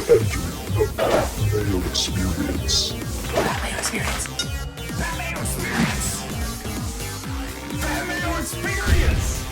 Entering the Mayo Experience. That Mayo Experience. That Mayo Experience. That Mayo Experience.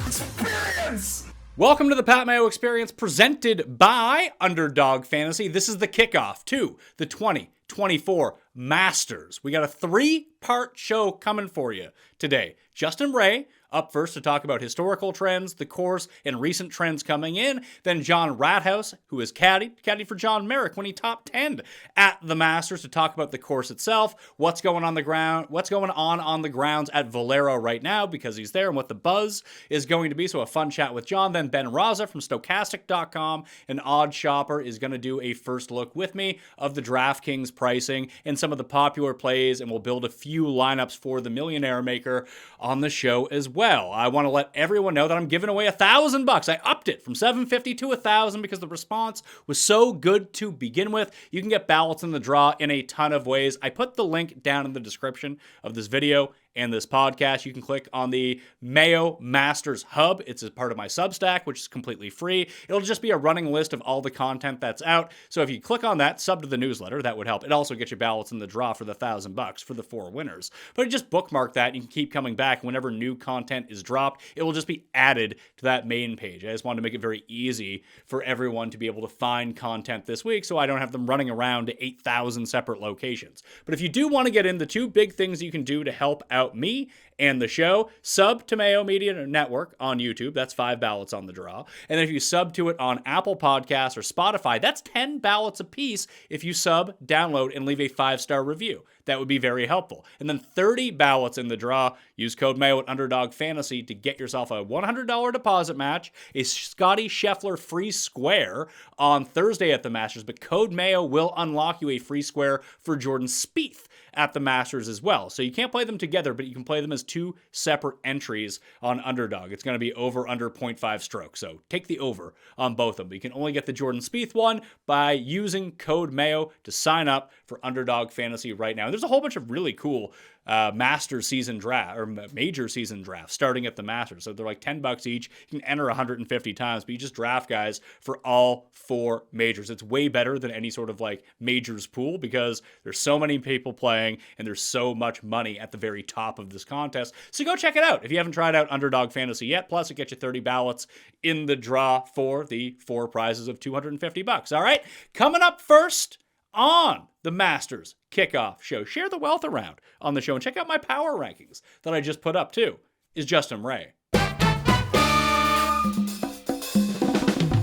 Experience. Welcome to the Pat Mayo Experience presented by Underdog Fantasy. This is the kickoff to the 2024 Masters. We got a three-part show coming for you today. Justin Ray up first to talk about historical trends, the course, and recent trends coming in. Then John Rathouz, who is caddy for John Merrick when he top 10 at the Masters, to talk about the course itself, what's going on the grounds at Valero right now because he's there, and what the buzz is going to be. So a fun chat with John. Then Ben Rasa from Stokastic.com, an odd shopper, is going to do a first look with me of the DraftKings pricing and some of the popular plays, and we'll build a few lineups for the Millionaire Maker on the show as well. I want to let everyone know that I'm giving away $1,000. I upped it from $750 to $1,000 because the response was so good to begin with. You can get ballots in the draw in a ton of ways. I put the link down in the description of this video and this podcast. You can click on the Mayo Masters Hub. It's a part of my Substack, which is completely free. It'll just be a running list of all the content that's out. So if you click on that, sub to the newsletter, that would help. It also gets you ballots in the draw for the $1,000 for the 4 winners. But just bookmark that. You can keep coming back. Whenever new content is dropped, it will just be added to that main page. I just wanted to make it very easy for everyone to be able to find content this week so I don't have them running around to 8,000 separate locations. But if you do want to get in, the two big things you can do to help out me and the show: sub to Mayo Media Network on YouTube. That's 5 ballots on the draw. And then if you sub to it on Apple Podcasts or Spotify, that's 10 ballots a piece if you sub, download, and leave a 5-star review. That would be very helpful. And then 30 ballots in the draw. Use code Mayo at Underdog Fantasy to get yourself a $100 deposit match, a Scotty Scheffler free square on Thursday at the Masters, but code Mayo will unlock you a free square for Jordan Spieth at the Masters as well. So you can't play them together, but you can play them as 2 separate entries on Underdog. It's going to be over under 0.5 strokes. So take the over on both of them. But you can only get the Jordan Spieth one by using code Mayo to sign up for Underdog Fantasy right now. And there's a whole bunch of really cool Master season draft or major season drafts starting at the Masters. So they're like $10 each. You can enter 150 times, but you just draft guys for all 4 majors. It's way better than any sort of like majors pool because there's so many people playing and there's so much money at the very top of this contest. So go check it out if you haven't tried out Underdog Fantasy yet. Plus it gets you 30 ballots in the draw for the 4 prizes of $250. All right, coming up first on the Masters Kickoff Show, share the wealth around on the show and check out my power rankings that I just put up too, is Justin Ray.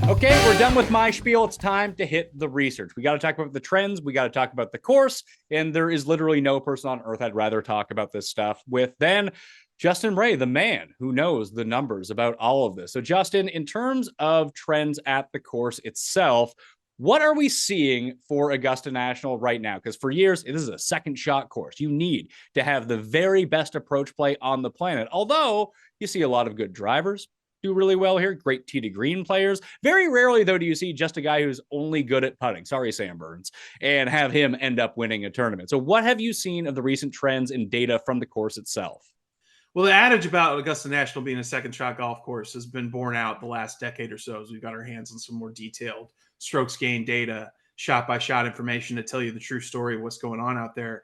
Okay, we're done with my spiel. It's time to hit the research. We got to talk about the trends. We got to talk about the course. And there is literally no person on earth I'd rather talk about this stuff with than Justin Ray, the man who knows the numbers about all of this. So Justin, in terms of trends at the course itself, what are we seeing for Augusta National right now? Because for years, this is a second shot course. You need to have the very best approach play on the planet. Although you see a lot of good drivers do really well here, great tee to green players. Very rarely, though, do you see just a guy who's only good at putting, sorry, Sam Burns, and have him end up winning a tournament. So what have you seen of the recent trends and data from the course itself? Well, the adage about Augusta National being a second shot golf course has been borne out the last decade or so as we've got our hands on some more detailed strokes gained data, shot by shot information to tell you the true story of what's going on out there.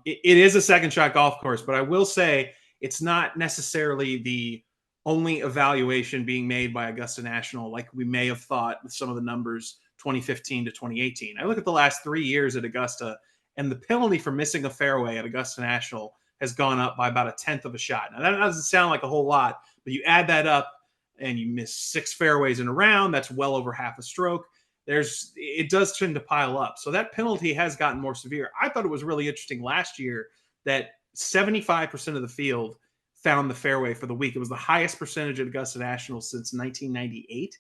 It is a second shot golf course, but I will say it's not necessarily the only evaluation being made by Augusta National like we may have thought with some of the numbers 2015 to 2018. I look at the last 3 years at Augusta, and the penalty for missing a fairway at Augusta National has gone up by about 1/10 of a shot. Now, that doesn't sound like a whole lot, but you add that up and you miss 6 fairways in a round, that's well over half a stroke. It does tend to pile up. So that penalty has gotten more severe. I thought it was really interesting last year that 75% of the field found the fairway for the week. It was the highest percentage at Augusta National since 1998.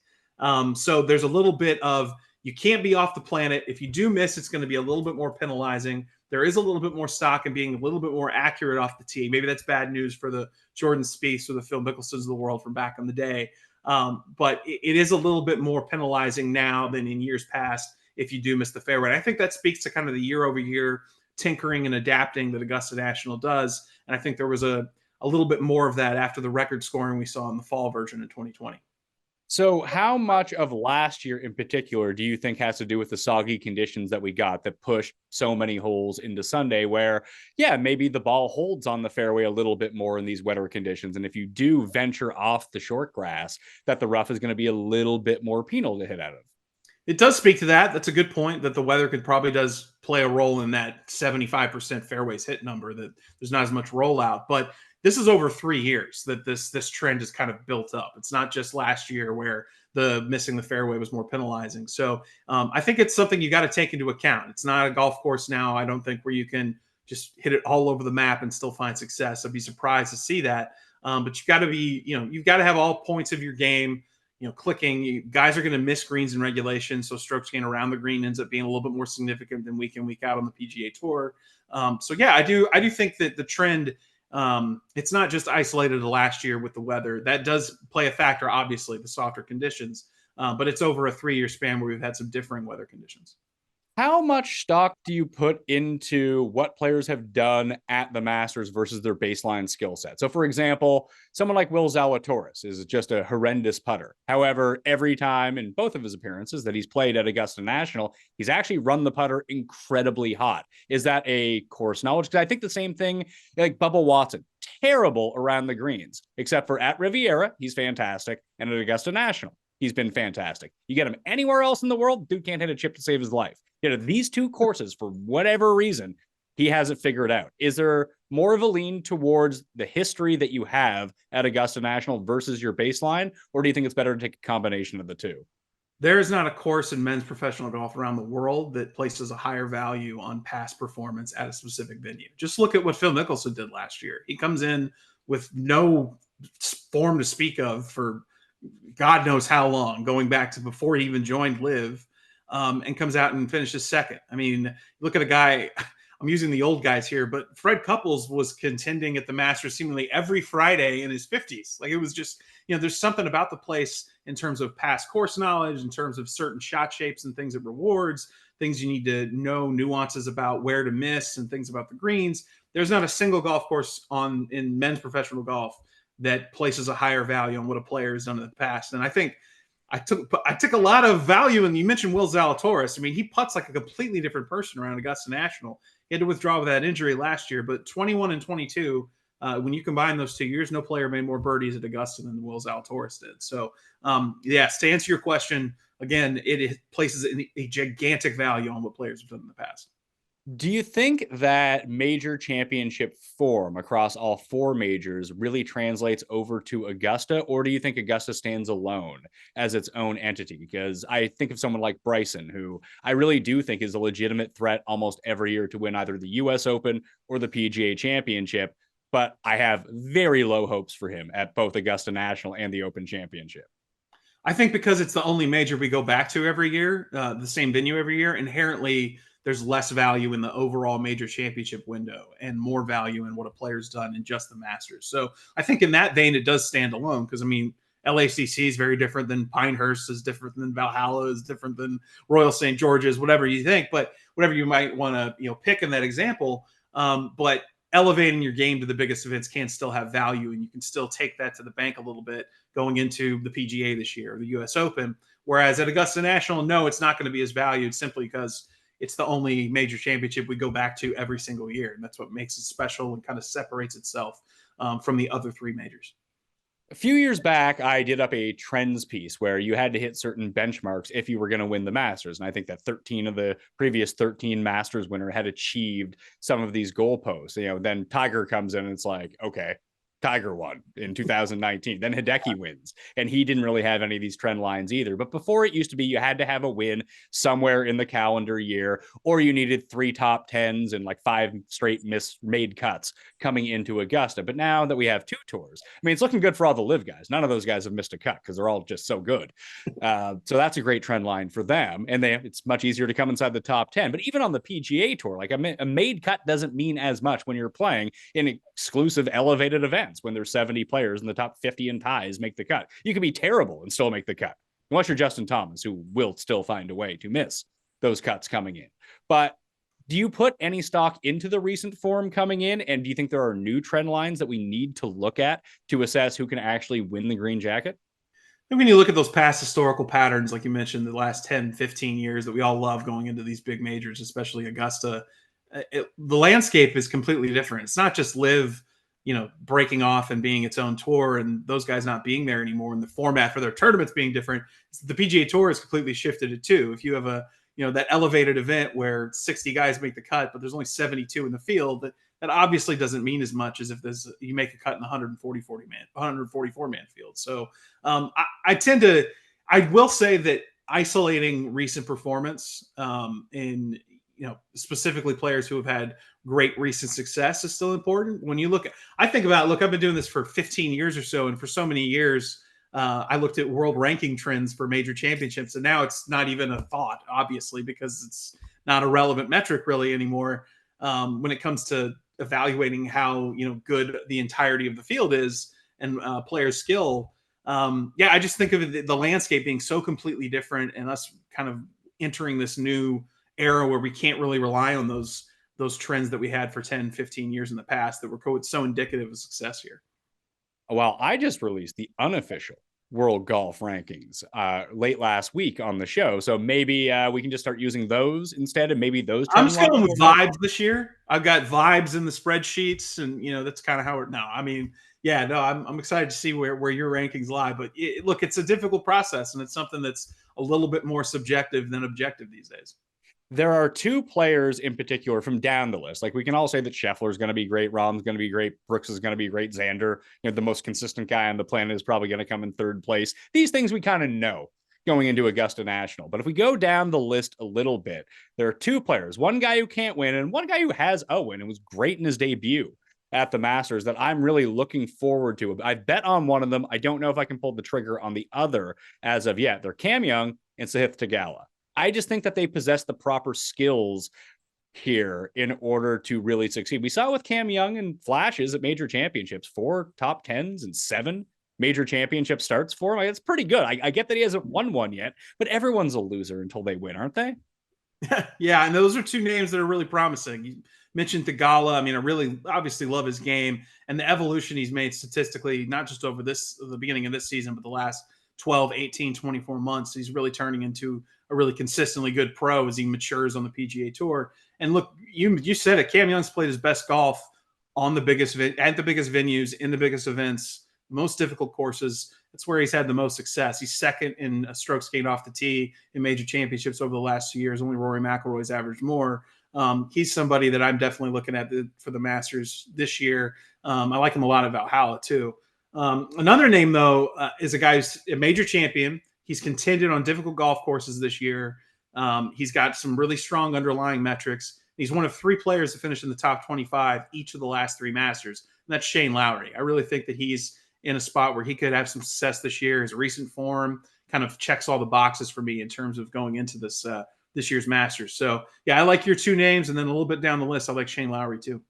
So there's a little bit of, you can't be off the planet. If you do miss, it's going to be a little bit more penalizing. There is a little bit more stock in being a little bit more accurate off the tee. Maybe that's bad news for the Jordan Spieths or the Phil Mickelsons of the world from back in the day. But it is a little bit more penalizing now than in years past if you do miss the fairway. And I think that speaks to kind of the year-over-year tinkering and adapting that Augusta National does. And I think there was a little bit more of that after the record scoring we saw in the fall version in 2020. So, how much of last year in particular do you think has to do with the soggy conditions that we got that pushed so many holes into Sunday? Where, yeah, maybe the ball holds on the fairway a little bit more in these wetter conditions. And if you do venture off the short grass, that the rough is going to be a little bit more penal to hit out of. It does speak to that. That's a good point that the weather could probably does play a role in that 75% fairways hit number, that there's not as much rollout. But this is over 3 years that this trend is kind of built up. It's not just last year where the missing the fairway was more penalizing. So I think it's something you got to take into account. It's not a golf course now, I don't think, where you can just hit it all over the map and still find success. I'd be surprised to see that. But you've got to be, you've got to have all points of your game clicking. Guys are going to miss greens in regulation, so strokes gain around the green ends up being a little bit more significant than week in, week out on the PGA Tour. So yeah, I do think that the trend, it's not just isolated to last year with the weather. That does play a factor, obviously, the softer conditions, but it's over a 3-year span where we've had some differing weather conditions. How much stock do you put into what players have done at the Masters versus their baseline skill set? So, for example, someone like Will Zalatoris is just a horrendous putter. However, every time in both of his appearances that he's played at Augusta National, he's actually run the putter incredibly hot. Is that a course knowledge? Because I think the same thing, like Bubba Watson, terrible around the greens, except for at Riviera, he's fantastic, and at Augusta National, he's been fantastic. You get him anywhere else in the world, dude can't hit a chip to save his life. These two courses, for whatever reason, he hasn't figured out. Is there more of a lean towards the history that you have at Augusta National versus your baseline, or do you think it's better to take a combination of the two? There is not a course in men's professional golf around the world that places a higher value on past performance at a specific venue. Just look at what Phil Mickelson did last year. He comes in with no form to speak of for God knows how long, going back to before he even joined Live, and comes out and finishes second. I mean, look at a guy, I'm using the old guys here, but Fred Couples was contending at the Masters seemingly every Friday in his 50s. Like, it was just, there's something about the place in terms of past course knowledge, in terms of certain shot shapes and things it rewards, things you need to know, nuances about where to miss and things about the greens. There's not a single golf course in men's professional golf that places a higher value on what a player has done in the past. And I think I took a lot of value, and you mentioned Will Zalatoris. I mean, he putts like a completely different person around Augusta National. He had to withdraw with that injury last year, but 21 and 22, when you combine those 2 years, no player made more birdies at Augusta than Will Zalatoris did. So, yes, to answer your question, again, it places a gigantic value on what players have done in the past. Do you think that major championship form across all four majors really translates over to Augusta, or do you think Augusta stands alone as its own entity? Because I think of someone like Bryson, who I really do think is a legitimate threat almost every year to win either the US Open or the PGA Championship, but I have very low hopes for him at both Augusta National and the Open Championship. I think because it's the only major we go back to every year, the same venue every year, inherently there's less value in the overall major championship window and more value in what a player's done in just the Masters. So I think in that vein, it does stand alone, because, I mean, LACC is very different than Pinehurst, is different than Valhalla, is different than Royal St. George's, whatever you think, but whatever you might want to pick in that example. But elevating your game to the biggest events can still have value, and you can still take that to the bank a little bit going into the PGA this year, or the US Open. Whereas at Augusta National, no, it's not going to be as valued, simply because it's the only major championship we go back to every single year. And that's what makes it special and kind of separates itself from the other three majors. A few years back, I did up a trends piece where you had to hit certain benchmarks if you were going to win the Masters. And I think that 13 of the previous 13 Masters winner had achieved some of these goalposts. Then Tiger comes in and it's like, okay, Tiger won in 2019. Then Hideki wins, and he didn't really have any of these trend lines either. But before, it used to be you had to have a win somewhere in the calendar year, or you needed 3 top 10s and like 5 straight made cuts coming into Augusta. But now that we have 2 tours, I mean, it's looking good for all the live guys. None of those guys have missed a cut because they're all just so good. So that's a great trend line for them. And it's much easier to come inside the top 10. But even on the PGA Tour, like a made cut doesn't mean as much when you're playing in exclusive elevated events, when there's 70 players and the top 50 in ties make the cut. You can be terrible and still make the cut, unless you're Justin Thomas, who will still find a way to miss those cuts coming in. But do you put any stock into the recent form coming in? And do you think there are new trend lines that we need to look at to assess who can actually win the green jacket? And when you look at those past historical patterns, like you mentioned, the last 10, 15 years that we all love going into these big majors, especially Augusta, the landscape is completely different. It's not just live, breaking off and being its own tour and those guys not being there anymore and the format for their tournaments being different. The PGA Tour has completely shifted it too. If you have that elevated event where 60 guys make the cut, but there's only 72 in the field, that obviously doesn't mean as much as if you make a cut in the 144 man field. So I will say that isolating recent performance in specifically players who have had great recent success is still important. When you look I've been doing this for 15 years or so, and for so many years, I looked at world ranking trends for major championships, and now it's not even a thought, obviously, because it's not a relevant metric really anymore when it comes to evaluating how good the entirety of the field is and players' skill. I just think of the landscape being so completely different, and us kind of entering this new era where we can't really rely on those trends that we had for 10, 15 years in the past that were so indicative of success here. Well, I just released the unofficial world golf rankings late last week on the show. So maybe we can just start using those instead, and maybe those. I'm just going with vibes this year. I've got vibes in the spreadsheets, and that's kind of how we're now. I mean, I'm excited to see where your rankings lie. But look, it's a difficult process, and it's something that's a little bit more subjective than objective these days. There are two players in particular from down the list. Like, we can all say that Scheffler is going to be great, Rahm's going to be great, Brooks is going to be great, Xander, the most consistent guy on the planet, is probably going to come in third place. These things we kind of know going into Augusta National. But if we go down the list a little bit, there are two players, one guy who can't win and one guy who has a win and was great in his debut at the Masters, that I'm really looking forward to. I bet on one of them. I don't know if I can pull the trigger on the other as of yet. They're Cam Young and Sahith Theegala. I just think that they possess the proper skills here in order to really succeed. We saw with Cam Young in flashes at major championships, 4 top 10s and 7 major championship starts for him. It's pretty good. I get that he hasn't won one yet, but everyone's a loser until they win, aren't they? Yeah, and those are two names that are really promising. You mentioned Theegala. I mean, I really obviously love his game and the evolution he's made statistically, not just over the beginning of this season, but the last 12, 18, 24 months. He's really turning into a really consistently good pro as he matures on the PGA Tour. And look, you said it, Cam Young's played his best golf on at the biggest venues, in the biggest events, most difficult courses. That's where he's had the most success. He's second in strokes gained off the tee in major championships over the last 2 years. Only Rory McIlroy's averaged more. He's somebody that I'm definitely looking at for the Masters this year. I like him a lot at Valhalla too. Another name, though, is a guy who's a major champion. He's contended on difficult golf courses this year. He's got some really strong underlying metrics. He's one of 3 players to finish in the top 25 each of the last 3 Masters, and that's Shane Lowry. I really think that he's in a spot where he could have some success this year. His recent form kind of checks all the boxes for me in terms of going into this year's Masters. So, I like your 2 names, and then a little bit down the list, I like Shane Lowry too.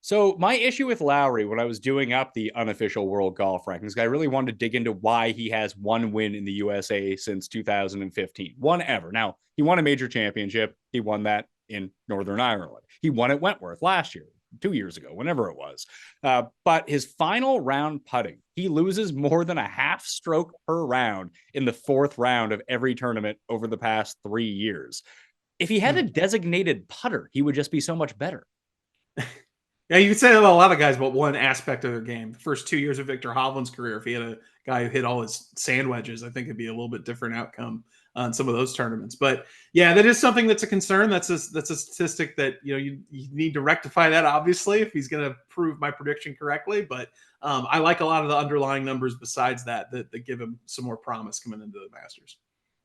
So my issue with Lowry, when I was doing up the unofficial world golf rankings, I really wanted to dig into why he has 1 win in the USA since 2015. 1 ever. Now, he won a major championship. He won that in Northern Ireland. He won at Wentworth last year, 2 years ago, whenever it was. But his final round putting, he loses more than a half stroke per round in the 4th round of every tournament over the past 3 years. If he had a designated putter, he would just be so much better. Yeah, you could say that about a lot of guys, but one aspect of their game. The first 2 years of Victor Hovland's career, if he had a guy who hit all his sand wedges, I think it'd be a little bit different outcome on some of those tournaments. But yeah, that is something that's a concern. That's a statistic that you need to rectify that, obviously, if he's going to prove my prediction correctly. But I like a lot of the underlying numbers besides that give him some more promise coming into the Masters.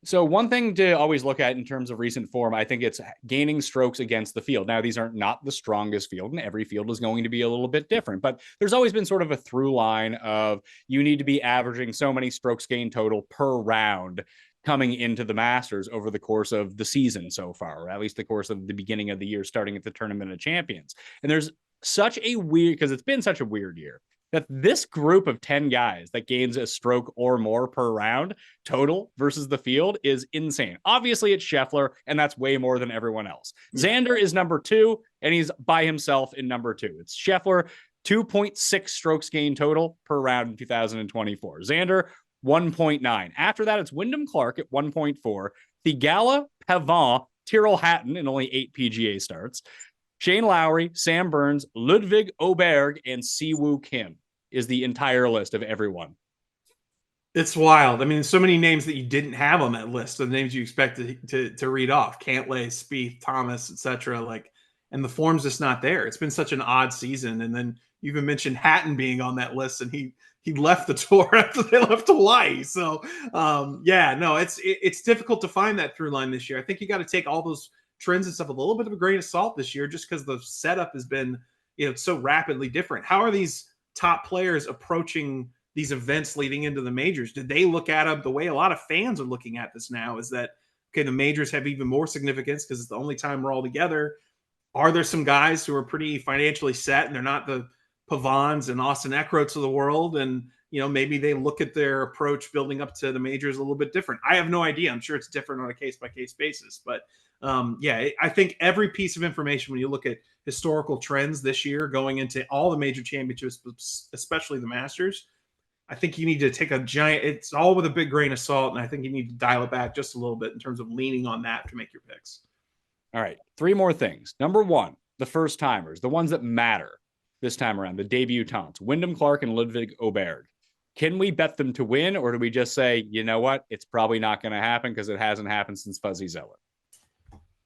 So one thing to always look at in terms of recent form, I think it's gaining strokes against the field. Now, these aren't not the strongest field, and every field is going to be a little bit different, but there's always been sort of a through line of you need to be averaging so many strokes gained total per round coming into the Masters over the course of the season so far, or at least the course of the beginning of the year, starting at the Tournament of Champions. And there's such a weird, because it's been such a weird year, that this group of 10 guys that gains a stroke or more per round total versus the field is insane. Obviously, it's Scheffler, and that's way more than everyone else. Xander is number 2, and he's by himself in number 2. It's Scheffler, 2.6 strokes gained total per round in 2024. Xander, 1.9. After that, it's Wyndham Clark at 1.4. Theegala, Pavon, Tyrrell Hatton in only 8 PGA starts. Shane Lowry, Sam Burns, Ludwig Oberg, and Siwoo Kim is the entire list of everyone. It's wild. I mean, so many names that you didn't have on that list, the names you expect to read off: Cantlay, Spieth, Thomas, etc. Like, and the form's just not there. It's been such an odd season. And then you even mentioned Hatton being on that list, and he left the tour after they left Hawaii. So yeah, no, it's difficult to find that through line this year. I think you got to take all those trends and stuff a little bit of a grain of salt this year, just because the setup has been, so rapidly different. How are these top players approaching these events leading into the majors? Did they look at them the way a lot of fans are looking at this now? Is that, okay, the majors have even more significance because it's the only time we're all together? Are there some guys who are pretty financially set and they're not the Pavons and Austin Eckroats of the world? And, maybe they look at their approach building up to the majors a little bit different. I have no idea. I'm sure it's different on a case-by-case basis. But yeah, I think every piece of information, when you look at historical trends this year going into all the major championships, especially the Masters, I think you need to take it's all with a big grain of salt. And I think you need to dial it back just a little bit in terms of leaning on that to make your picks. All right. 3 more things. Number 1, the first timers, the ones that matter this time around, the debutants, Wyndham Clark and Ludwig Oberg. Can we bet them to win, or do we just say, you know what, it's probably not going to happen because it hasn't happened since Fuzzy Zoeller?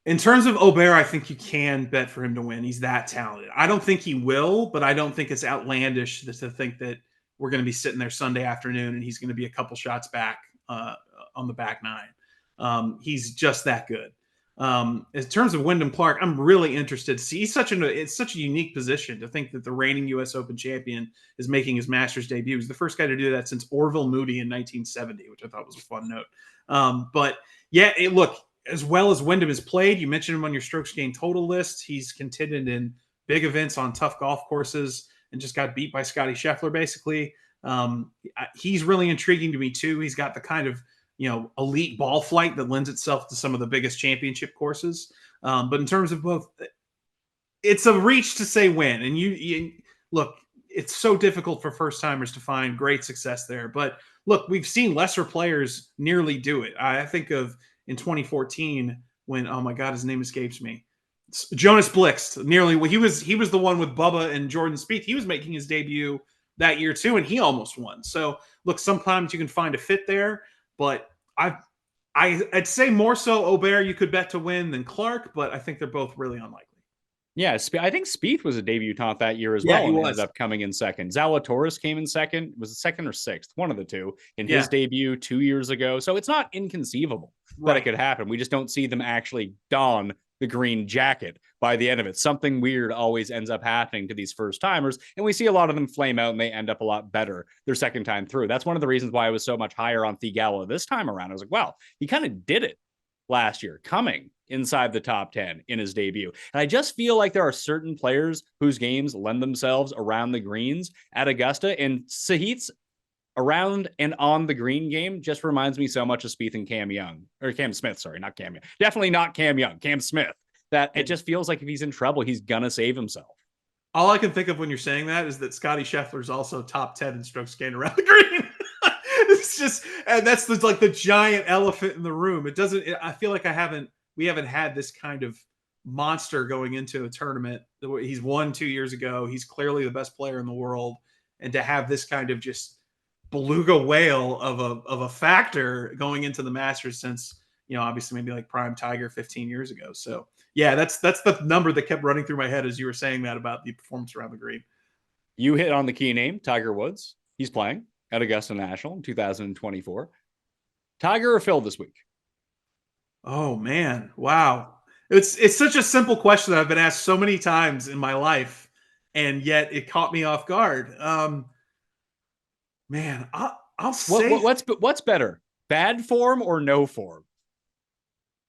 In terms of Oberg, I think you can bet for him to win. He's that talented. I don't think he will, but I don't think it's outlandish to think that we're going to be sitting there Sunday afternoon and he's going to be a couple shots back on the back nine. He's just that good. In terms of Wyndham Clark, I'm really interested to see. It's such a unique position to think that the reigning U.S. Open champion is making his Masters debut. He's the first guy to do that since Orville Moody in 1970, which I thought was a fun note. But yeah, look, as well as Wyndham has played, you mentioned him on your strokes gained total list. He's contended in big events on tough golf courses and just got beat by Scotty Scheffler, basically. He's really intriguing to me, too. He's got the kind of elite ball flight that lends itself to some of the biggest championship courses. But in terms of both, it's a reach to say when. And you look, it's so difficult for first timers to find great success there. But look, we've seen lesser players nearly do it. I think of in 2014 when, oh my God, his name escapes me. Jonas Blixt, nearly. He was the one with Bubba and Jordan Spieth. He was making his debut that year too, and he almost won. So look, sometimes you can find a fit there. But I'd say more so Oberg you could bet to win than Clark, but I think they're both really unlikely. Yeah, I think Spieth was a debutant that year as Yeah, well, he and was. ended up coming in second. Zalatoris came in second. Was it second or sixth? One of the two in his debut 2 years ago. So it's not inconceivable that it could happen. We just don't see them actually don the green jacket by the end of it. Something weird always ends up happening to these first timers, and we see a lot of them flame out and they end up a lot better their second time through. That's one of the reasons why I was so much higher on Theegala this time around. I was like, wow, he kind of did it last year, coming inside the top 10 in his debut. And I just feel like there are certain players whose games lend themselves around the greens at Augusta, and Sahith's around and on the green game just reminds me so much of Spieth and Cam Smith. Sorry, not Cam Young. Definitely not Cam Young, Cam Smith. That it just feels like if he's in trouble, he's gonna save himself. All I can think of when you're saying that is that Scotty Scheffler is also top 10 in strokes gained around the green. It's just, and that's like the giant elephant in the room. I feel like we haven't had this kind of monster going into a tournament. He's won 2 years ago. He's clearly the best player in the world. And to have this kind of just beluga whale of a factor going into the Masters since, obviously maybe like prime Tiger 15 years ago. So yeah, that's the number that kept running through my head as you were saying that about the performance around the green. You hit on the key name, Tiger Woods. He's playing at Augusta National in 2024. Tiger or Phil this week? Oh man. Wow. It's such a simple question that I've been asked so many times in my life, and yet it caught me off guard. Man, I'll say what's better, bad form or no form?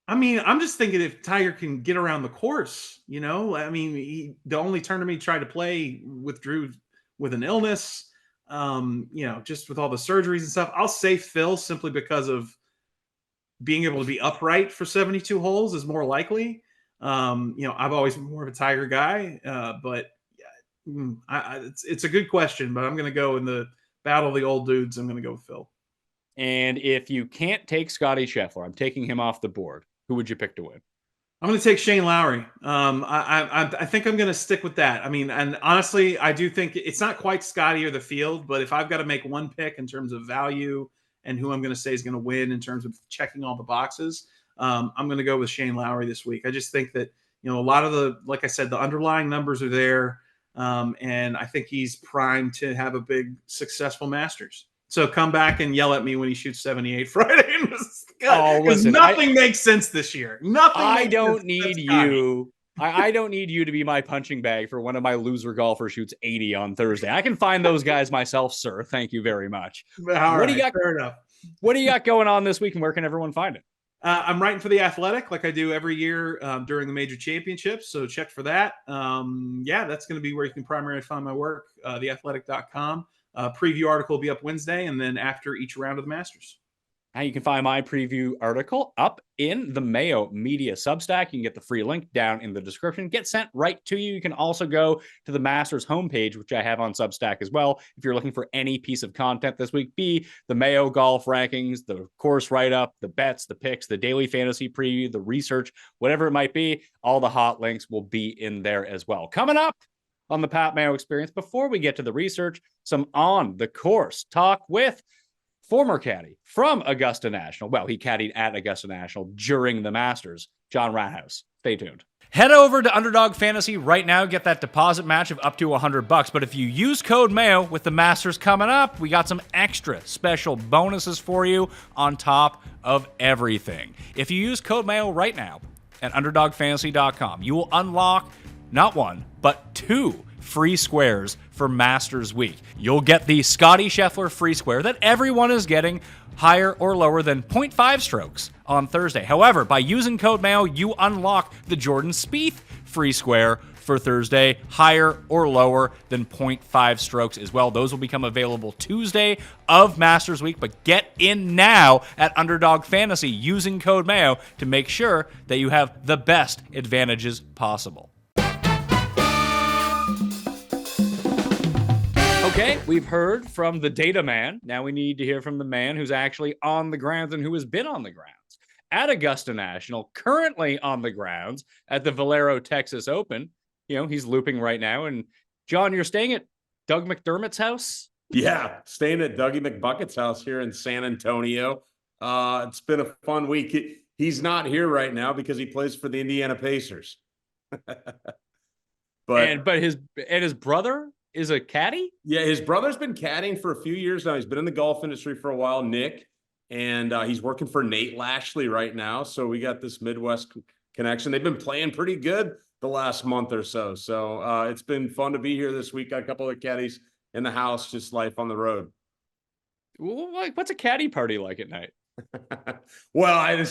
I mean, I'm just thinking if Tiger can get around the course, I mean, the only tournament he tried to play withdrew with an illness, just with all the surgeries and stuff. I'll say Phil simply because of being able to be upright for 72 holes is more likely. I've always been more of a Tiger guy, but it's a good question, but I'm going to go in the battle of the old dudes. I'm going to go with Phil. And if you can't take Scotty Scheffler, I'm taking him off the board. Who would you pick to win? I'm going to take Shane Lowry. I think I'm going to stick with that. I mean, and honestly, I do think it's not quite Scotty or the field, but if I've got to make one pick in terms of value and who I'm going to say is going to win in terms of checking all the boxes, I'm going to go with Shane Lowry this week. I just think that, a lot of the, like I said, the underlying numbers are there. And I think he's primed to have a big, successful Masters. So come back and yell at me when he shoots 78 Friday. Because nothing makes sense this year. I don't need you. I don't need you to be my punching bag for one of my loser golfers shoots 80 on Thursday. I can find those guys myself, sir. Thank you very much. What do you got? Fair enough. What do you got going on this week, and where can everyone find it? I'm writing for The Athletic like I do every year during the major championships. So check for that. That's going to be where you can primarily find my work, theathletic.com. Preview article will be up Wednesday, and then after each round of the Masters. Now you can find my preview article up in the Mayo Media Substack. You can get the free link down in the description. Get sent right to you. You can also go to the Masters homepage, which I have on Substack as well. If you're looking for any piece of content this week, be the Mayo golf rankings, the course write-up, the bets, the picks, the daily fantasy preview, the research, whatever it might be, all the hot links will be in there as well. Coming up on the Pat Mayo Experience, before we get to the research, some on the course talk with former caddy from Augusta National. Well, he caddied at Augusta National during the Masters, John Rathouz. Stay tuned. Head over to Underdog Fantasy right now. Get that deposit match of up to $100. But if you use code Mayo with the Masters coming up, we got some extra special bonuses for you on top of everything. If you use code Mayo right now at UnderdogFantasy.com, you will unlock not one, but 2 free squares for Masters Week. You'll get the Scotty Scheffler free square that everyone is getting, higher or lower than 0.5 strokes on Thursday. However, by using code Mayo, you unlock the Jordan Spieth free square for Thursday, higher or lower than 0.5 strokes as well. Those will become available Tuesday of Masters Week, but get in now at Underdog Fantasy using code Mayo to make sure that you have the best advantages possible. Okay, we've heard from the data man. Now we need to hear from the man who's actually on the grounds and who has been on the grounds at Augusta National, currently on the grounds at the Valero Texas Open. He's looping right now. And John, you're staying at Doug McDermott's house? Yeah, staying at Dougie McBucket's house here in San Antonio. It's been a fun week. He's not here right now because he plays for the Indiana Pacers. but his brother is a caddy? Yeah, his brother's been caddying for a few years now. He's been in the golf industry for a while, Nick, and he's working for Nate Lashley right now. So we got this Midwest connection. They've been playing pretty good the last month or so. So it's been fun to be here this week. Got a couple of caddies in the house, just life on the road. What's a caddy party like at night? Well,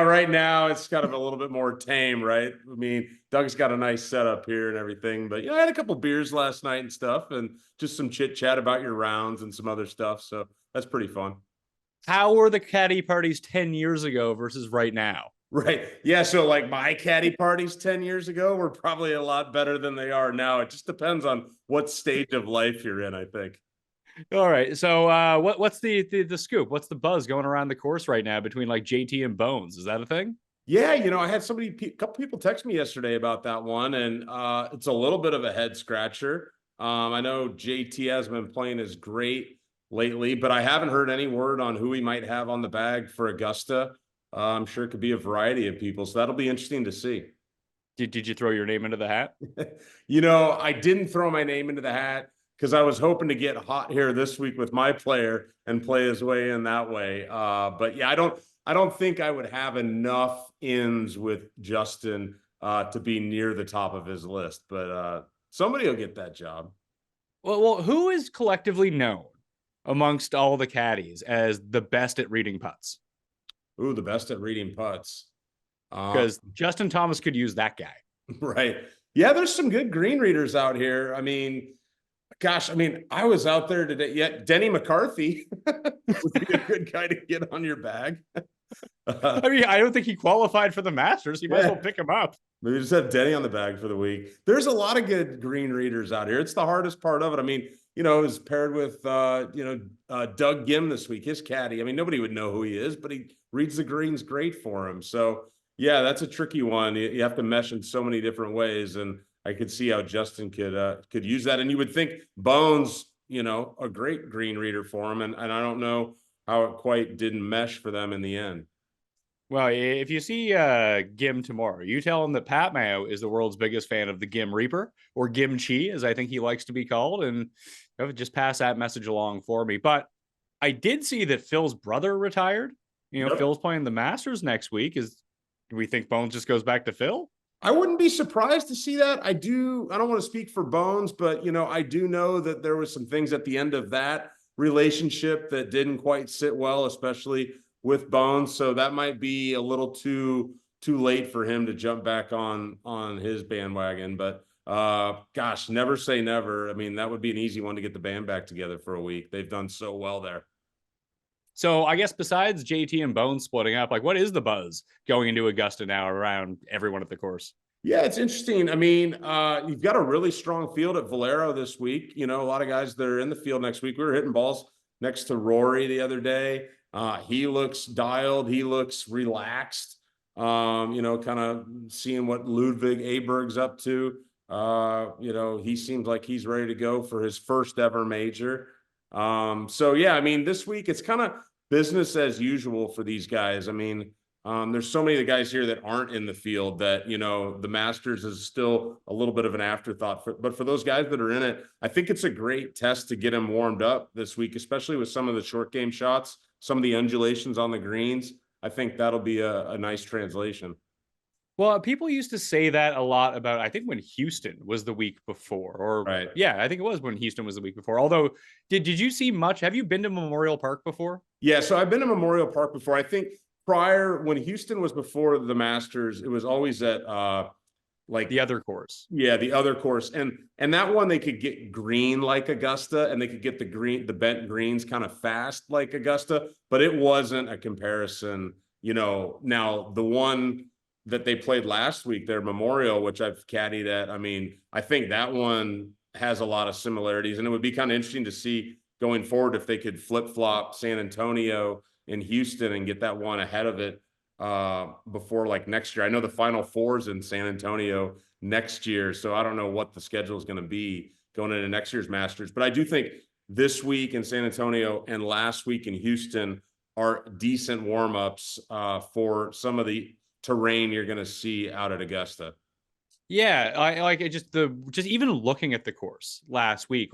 right now it's kind of a little bit more tame, right? I mean, Doug's got a nice setup here and everything, but I had a couple beers last night and stuff, and just some chit chat about your rounds and some other stuff. So that's pretty fun. How were the caddy parties 10 years ago versus right now? Right. Yeah. So like my caddy parties 10 years ago were probably a lot better than they are now. It just depends on what stage of life you're in, I think. All right. So what's the scoop? What's the buzz going around the course right now between like JT and Bones? Is that a thing? Yeah. I had a couple people text me yesterday about that one, and it's a little bit of a head scratcher. I know JT hasn't been playing as great lately, but I haven't heard any word on who he might have on the bag for Augusta. I'm sure it could be a variety of people. So that'll be interesting to see. Did you throw your name into the hat? I didn't throw my name into the hat because I was hoping to get hot here this week with my player and play his way in that way. But yeah, I don't think I would have enough ins with Justin to be near the top of his list, but somebody will get that job. Well, who is collectively known amongst all the caddies as the best at reading putts? Ooh, the best at reading putts. Because Justin Thomas could use that guy. Right. Yeah, there's some good green readers out here. I mean, I was out there today. Yeah, Denny McCarthy would be a good guy to get on your bag. I don't think he qualified for the Masters. You might as well pick him up. Maybe just have Denny on the bag for the week. There's a lot of good green readers out here. It's the hardest part of it. I mean, it was paired with, Doug Gim this week, his caddy. I mean, nobody would know who he is, but he reads the greens great for him. So, yeah, that's a tricky one. You have to mesh in so many different ways, and I could see how Justin could use that. And you would think Bones, a great green reader for him, and I don't know how it quite didn't mesh for them in the end. Well, if you see Gim tomorrow, you tell him that Pat Mayo is the world's biggest fan of the Gim Reaper, or Gim Chi, as I think he likes to be called, and just pass that message along for me. But I did see that Phil's brother retired. Yep. Phil's playing the Masters next week. Do we think Bones just goes back to Phil? I wouldn't be surprised to see that. I don't want to speak for Bones, but I do know that there was some things at the end of that relationship that didn't quite sit well, especially with Bones. So that might be a little too late for him to jump back on his bandwagon. But gosh, never say never. I mean, that would be an easy one to get the band back together for a week. They've done so well there. So I guess besides JT and Bones splitting up, what is the buzz going into Augusta now around everyone at the course? Yeah, it's interesting. I mean, you've got a really strong field at Valero this week. A lot of guys that are in the field next week. We were hitting balls next to Rory the other day. He looks dialed. He looks relaxed. Kind of seeing what Ludwig Aberg's up to. He seems like he's ready to go for his first ever major. So yeah, I mean, this week it's kind of business as usual for these guys. I mean, there's so many of the guys here that aren't in the field that, the Masters is still a little bit of an afterthought. But for those guys that are in it, I think it's a great test to get them warmed up this week, especially with some of the short game shots, some of the undulations on the greens. I think that'll be a nice translation. Well, people used to say that a lot about, I think, when Houston was the week before, or right. Yeah, I think it was when Houston was the week before. Although, did you see much? Have you been to Memorial Park before? Yeah, so I've been to Memorial Park before. I think prior, when Houston was before the Masters, it was always at the other course. Yeah, the other course. And that one they could get green like Augusta, and they could get the bent greens kind of fast like Augusta, but it wasn't a comparison. Now the one that they played last week, their Memorial, which I've caddied at, I mean, I think that one has a lot of similarities, and it would be kind of interesting to see going forward if they could flip-flop San Antonio and Houston and get that one ahead of it before next year. I know the Final Four's in San Antonio next year, so I don't know what the schedule is going to be going into next year's Masters, but I do think this week in San Antonio and last week in Houston are decent warm-ups for some of the terrain you're going to see out at Augusta. Yeah, I like it. Just even looking at the course last week,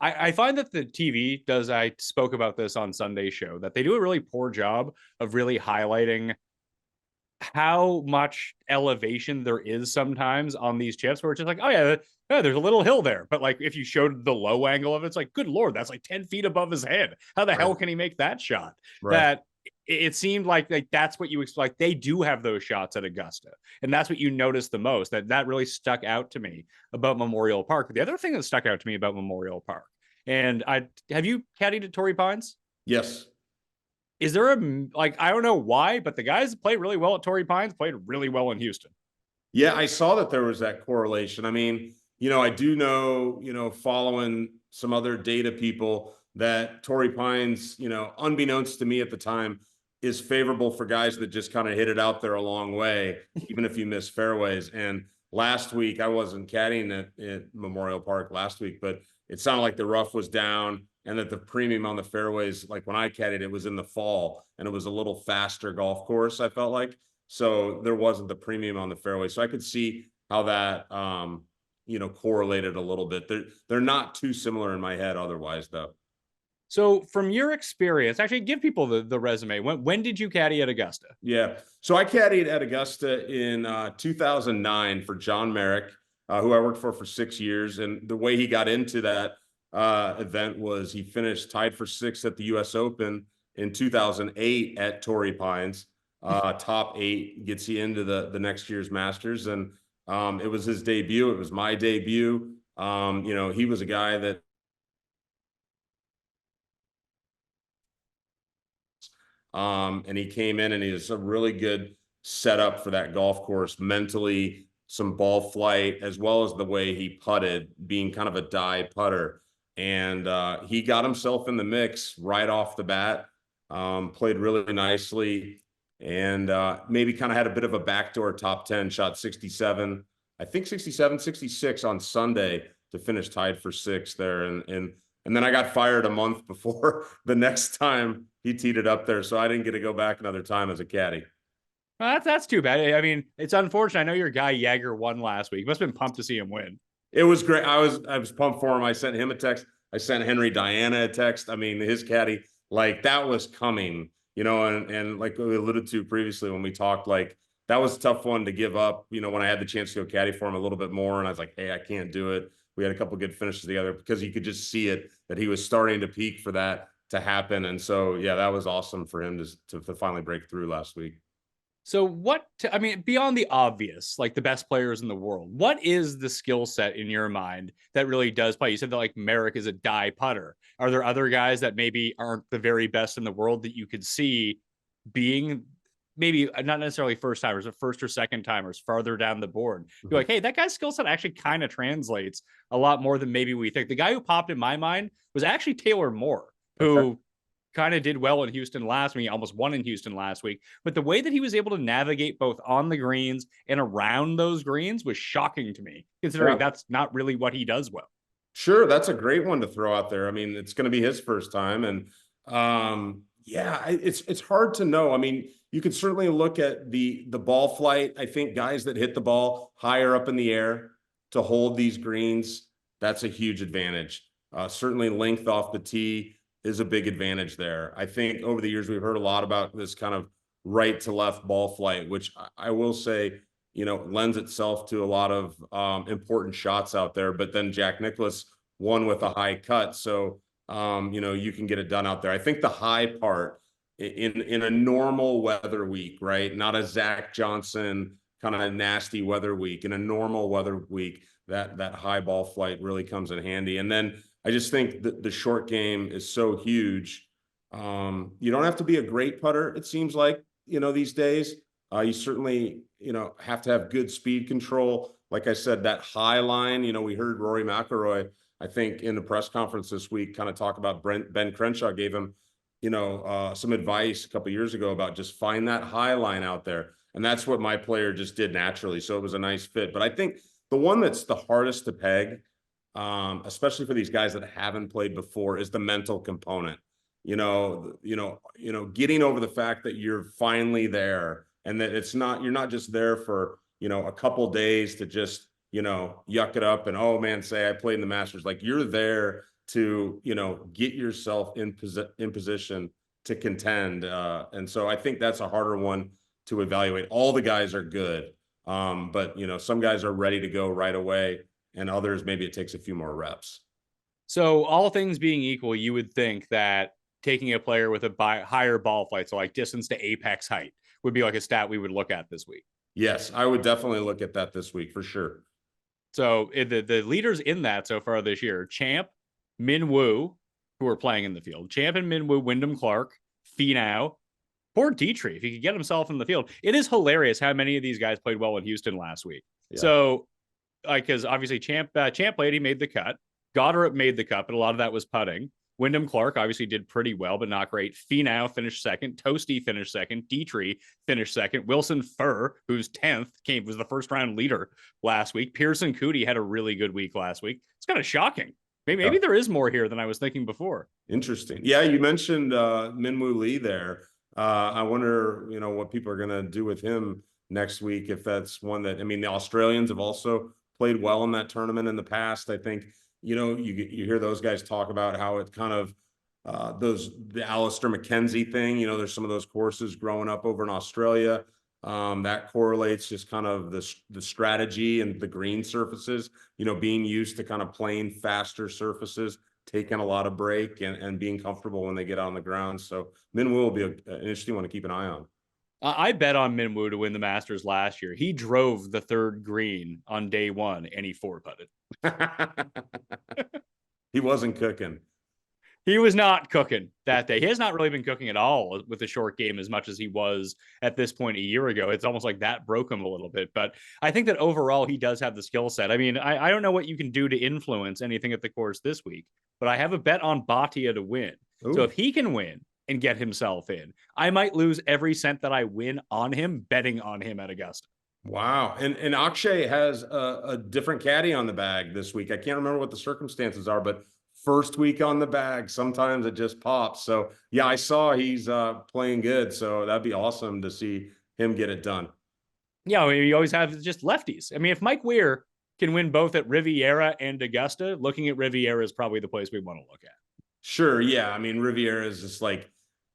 I find that the TV does. I spoke about this on Sunday's show, that they do a really poor job of really highlighting how much elevation there is sometimes on these chips, where it's just oh yeah, there's a little hill there, but if you showed the low angle of it, it's good Lord, that's 10 feet above his head. How the hell can he make that shot? Right. That it seemed like that's what you expect. They do have those shots at Augusta, and that's what you notice the most. That really stuck out to me about Memorial Park. The other thing that stuck out to me about Memorial Park, and have you caddied at Torrey Pines? Yes. Is there I don't know why, but the guys that played really well at Torrey Pines played really well in Houston. Yeah, I saw that there was that correlation. I mean, I do know, following some other data people, that Torrey Pines, unbeknownst to me at the time, is favorable for guys that just kind of hit it out there a long way, even if you miss fairways. And last week, I wasn't caddying at Memorial Park last week, but it sounded like the rough was down and that the premium on the fairways, when I caddied, it was in the fall and it was a little faster golf course, I felt like. So there wasn't the premium on the fairway. So I could see how that, correlated a little bit. They're not too similar in my head otherwise, though. So from your experience, actually give people the resume. When did you caddy at Augusta? Yeah. So I caddied at Augusta in 2009 for John Merrick, who I worked for 6 years. And the way he got into that event was he finished tied for 6th at the U.S. Open in 2008 at Torrey Pines. Top 8 gets you into the next year's Masters. And it was his debut. It was my debut. He was a guy that and he came in and he was a really good setup for that golf course mentally some ball flight, as well as the way he putted, being kind of a die putter. And he got himself in the mix right off the bat, played really nicely, and maybe kind of had a bit of a backdoor top 10, shot 67, I think 67, 66 on Sunday to finish tied for sixth there. And then I got fired a month before the next time he teed it up there. So I didn't get to go back another time as a caddy. Well, that's too bad. I mean, it's unfortunate. I know your guy Jaeger won last week. You must have been pumped to see him win. It was great. I was pumped for him. I sent him a text. I sent Henry Diana a text. I mean, his caddy, like, that was coming, you know, and like we alluded to previously when we talked, like, that was a tough one to give up, you know, when I had the chance to go caddy for him a little bit more. And I was like, hey, I can't do it. We had a couple good finishes together because you could just see it, that he was starting to peak for that to happen. And so, yeah, that was awesome for him to finally break through last week. So I mean, beyond the obvious, like the best players in the world, what is the skill set in your mind that really does play? You said that like Merrick is a die putter. Are there other guys that maybe aren't the very best in the world that you could see being maybe not necessarily first timers, but first or second timers farther down the board? You're like, hey, that guy's skill set actually kind of translates a lot more than maybe we think. The guy who popped in my mind was actually Taylor Moore, who kind of did well in Houston last week, almost won in Houston last week. But the way that he was able to navigate both on the greens and around those greens was shocking to me, considering that's not really what he does well. Sure, that's a great one to throw out there. I mean, it's going to be his first time, and yeah, it's hard to know. I mean, you could certainly look at the ball flight. I think guys that hit the ball higher up in the air to hold these greens, that's a huge advantage. Certainly length off the tee is a big advantage there. I think over the years, we've heard a lot about this kind of right to left ball flight, which I will say, you know, lends itself to a lot of important shots out there. But then Jack Nicklaus won with a high cut. So, you know, you can get it done out there. I think the high part in a normal weather week, right? Not a Zach Johnson kind of nasty weather week. In a normal weather week, that high ball flight really comes in handy. And then I just think the short game is so huge. You don't have to be a great putter, it seems like, you know, these days. You certainly, you know, have to have good speed control. Like I said, that high line, you know, we heard Rory McIlroy, I think, in the press conference this week, kind of talk about Ben Crenshaw gave him, you know, some advice a couple of years ago about just find that high line out there. And that's what my player just did naturally. So it was a nice fit. But I think the one that's the hardest to peg, especially for these guys that haven't played before, is the mental component. Getting over the fact that you're finally there, and that you're not just there for, you know, a couple days to just, you know, yuck it up and, oh man, say I played in the Masters. Like, you're there to, you know, get yourself in position to contend. And so I think that's a harder one to evaluate. All the guys are good. But, you know, some guys are ready to go right away, and others, maybe it takes a few more reps. So all things being equal, you would think that taking a player with a higher ball flight, so like distance to apex height, would be like a stat we would look at this week. Yes, I would definitely look at that this week for sure. So the leaders in that so far this year, Champ, Min Woo, who are playing in the field, Champ and Min Woo, Wyndham Clark, Finau, poor Dietrich, if he could get himself in the field. It is hilarious how many of these guys played well in Houston last week. Yeah. So, like, because obviously Champ played, he made the cut. Goddard made the cut, but a lot of that was putting. Wyndham Clark obviously did pretty well, but not great. Finau finished second. Toasty finished second. Dietrich finished second. Wilson Furr, who's 10th, was the first round leader last week. Pearson Cootie had a really good week last week. It's kind of shocking. Maybe there is more here than I was thinking before. Interesting. Yeah, you mentioned Min-Woo Lee there. I wonder, you know, what people are going to do with him next week, if that's one that, I mean, the Australians have also played well in that tournament in the past. I think, you know, you hear those guys talk about how it kind of the Alistair McKenzie thing, you know, there's some of those courses growing up over in Australia that correlates just kind of the strategy and the green surfaces, you know, being used to kind of playing faster surfaces, taking a lot of break and being comfortable when they get on the ground. So Min Woo will be an interesting one to keep an eye on. I bet on Min Woo to win the Masters last year. He drove the third green on day one and he 4-putted. He wasn't cooking. He was not cooking that day. He has not really been cooking at all with the short game as much as he was at this point a year ago. It's almost like that broke him a little bit. But I think that overall he does have the skill set. I mean, I don't know what you can do to influence anything at the course this week, but I have a bet on Bhatia to win. Ooh. So if he can win and get himself in, I might lose every cent that I win on him betting on him at Augusta. Wow. And Akshay has a different caddy on the bag this week. I can't remember what the circumstances are, but first week on the bag, sometimes it just pops. So yeah, I saw he's playing good. So that'd be awesome to see him get it done. Yeah, I mean, you always have just lefties. I mean, if Mike Weir can win both at Riviera and Augusta, looking at Riviera is probably the place we want to look at. Sure. Yeah. I mean, Riviera is just like,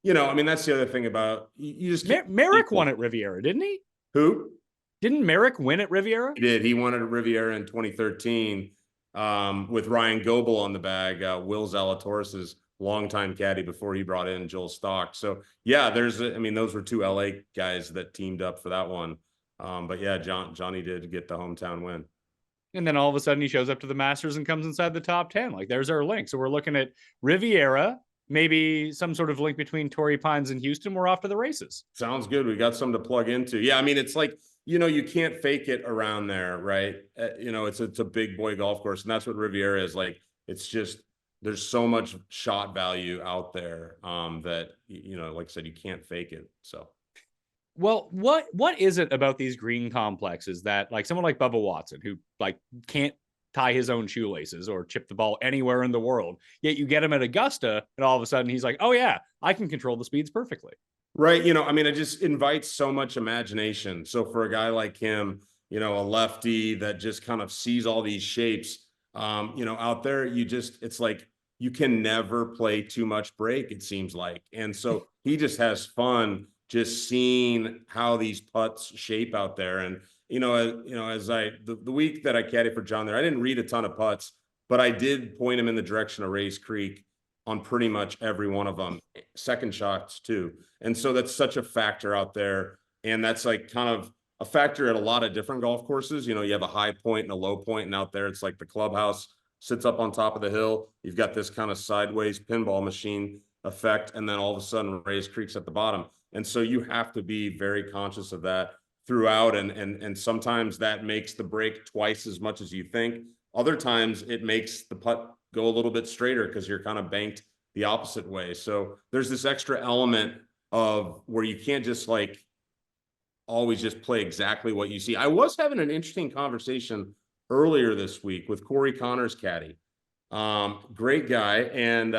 I mean, that's the other thing about you just Merrick won at Riviera, didn't he? Who? Didn't Merrick win at Riviera? He did. He won at Riviera in 2013 with Ryan Goebel on the bag, Will Zalatoris' longtime caddy before he brought in Joel Stock. So yeah, those were two LA guys that teamed up for that one. But yeah, Johnny did get the hometown win. And then all of a sudden he shows up to the Masters and comes inside the top 10. Like there's our link. So we're looking at Riviera, maybe some sort of link between Torrey Pines and Houston. We're off to the races. Sounds good. We got something to plug into. Yeah, I mean, it's like, you can't fake it around there, right? It's a big boy golf course, and that's what Riviera is like. It's just there's so much shot value out there that like I said, you can't fake it. So, well, what is it about these green complexes that like someone like Bubba Watson, who like can't tie his own shoelaces or chip the ball anywhere in the world, yet you get him at Augusta, and all of a sudden he's like, oh yeah, I can control the speeds perfectly. Right. I mean, it just invites so much imagination. So for a guy like him, a lefty that just kind of sees all these shapes, out there, it's like you can never play too much break, it seems like. And so he just has fun just seeing how these putts shape out there. And, as the week that I caddied for John there, I didn't read a ton of putts, but I did point him in the direction of Rays Creek on pretty much every one of them, second shots too. And so that's such a factor out there. And that's like kind of a factor at a lot of different golf courses. You have a high point and a low point, and out there it's like the clubhouse sits up on top of the hill. You've got this kind of sideways pinball machine effect, and then all of a sudden Rays Creek's at the bottom. And so you have to be very conscious of that throughout. And sometimes that makes the break twice as much as you think. Other times it makes the putt go a little bit straighter because you're kind of banked the opposite way. So there's this extra element of where you can't just like always just play exactly what you see. I was having an interesting conversation earlier this week with Corey Connors' caddy. Great guy. And,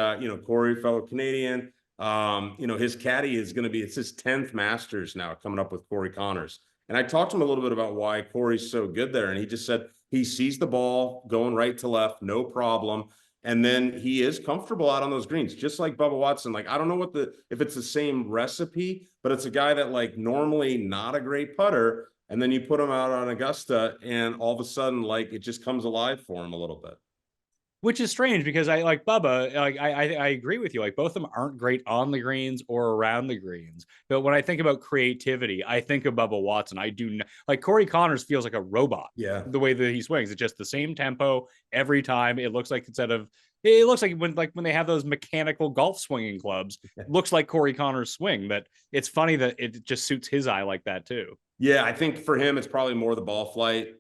Corey, fellow Canadian, his caddy is going to be, it's his 10th Masters now coming up with Corey Connors. And I talked to him a little bit about why Corey's so good there. And he just said he sees the ball going right to left, no problem. And then he is comfortable out on those greens, just like Bubba Watson. Like, I don't know if it's the same recipe, but it's a guy that like normally not a great putter. And then you put him out on Augusta and all of a sudden, like it just comes alive for him a little bit. Which is strange because I like Bubba. Like I agree with you. Like both of them aren't great on the greens or around the greens. But when I think about creativity, I think of Bubba Watson. I do not, like Corey Connors feels like a robot. Yeah, the way that he swings, it's just the same tempo every time. It looks like it looks like when they have those mechanical golf swinging clubs, it looks like Corey Connors' swing. But it's funny that it just suits his eye like that too. Yeah, I think for him, it's probably more the ball flight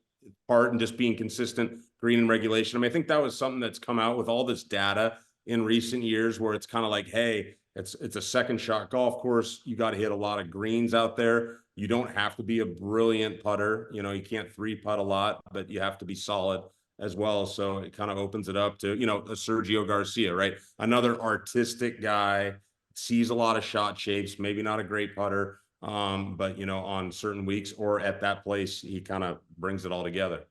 part and just being consistent. Green and regulation. I mean, I think that was something that's come out with all this data in recent years where it's kind of like, hey, it's a second shot golf course. You got to hit a lot of greens out there. You don't have to be a brilliant putter. You can't 3-putt a lot, but you have to be solid as well. So it kind of opens it up to, a Sergio Garcia, right? Another artistic guy, sees a lot of shot shapes, maybe not a great putter, but, on certain weeks or at that place, he kind of brings it all together.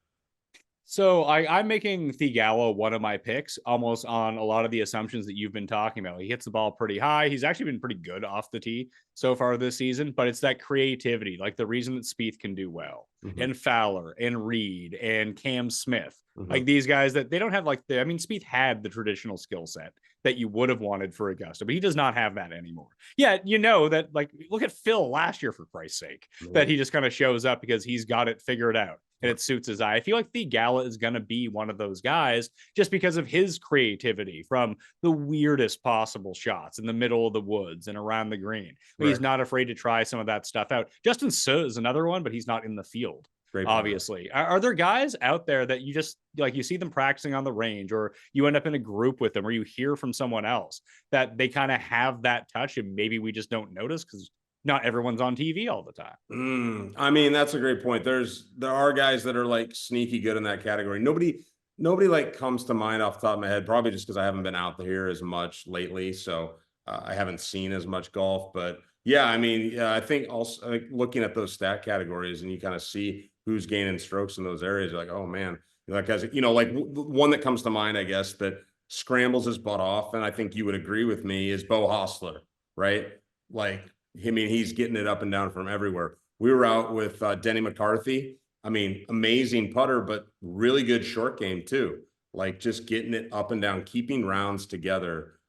So I'm making Theegala one of my picks almost on a lot of the assumptions that you've been talking about. He hits the ball pretty high. He's actually been pretty good off the tee so far this season, but it's that creativity, like the reason that Spieth can do well, and Fowler and Reed and Cam Smith, like these guys that they don't have Spieth had the traditional skill set that you would have wanted for Augusta, but he does not have that anymore. Yeah, that like look at Phil last year for Christ's sake, that he just kind of shows up because he's got it figured out. and it suits his eye. I feel like Theegala is going to be one of those guys just because of his creativity from the weirdest possible shots in the middle of the woods and around the green. Right. He's not afraid to try some of that stuff out. Justin Suh is another one, but he's not in the field. Great obviously. Are there guys out there that you just like, you see them practicing on the range, or you end up in a group with them, or you hear from someone else that they kind of have that touch and maybe we just don't notice because not everyone's on TV all the time? I mean, that's a great point. There are guys that are like sneaky good in that category. Nobody like comes to mind off the top of my head, probably just because I haven't been out here as much lately. So I haven't seen as much golf, but yeah, I mean, I think also like, looking at those stat categories and you kind of see who's gaining strokes in those areas, you're like, oh man, like, as you know, like one that comes to mind, I guess, that scrambles his butt off. And I think you would agree with me is Beau Hossler, right? Like, I mean, he's getting it up and down from everywhere. We were out with Denny McCarthy. I mean, amazing putter, but really good short game too. Like just getting it up and down, keeping rounds together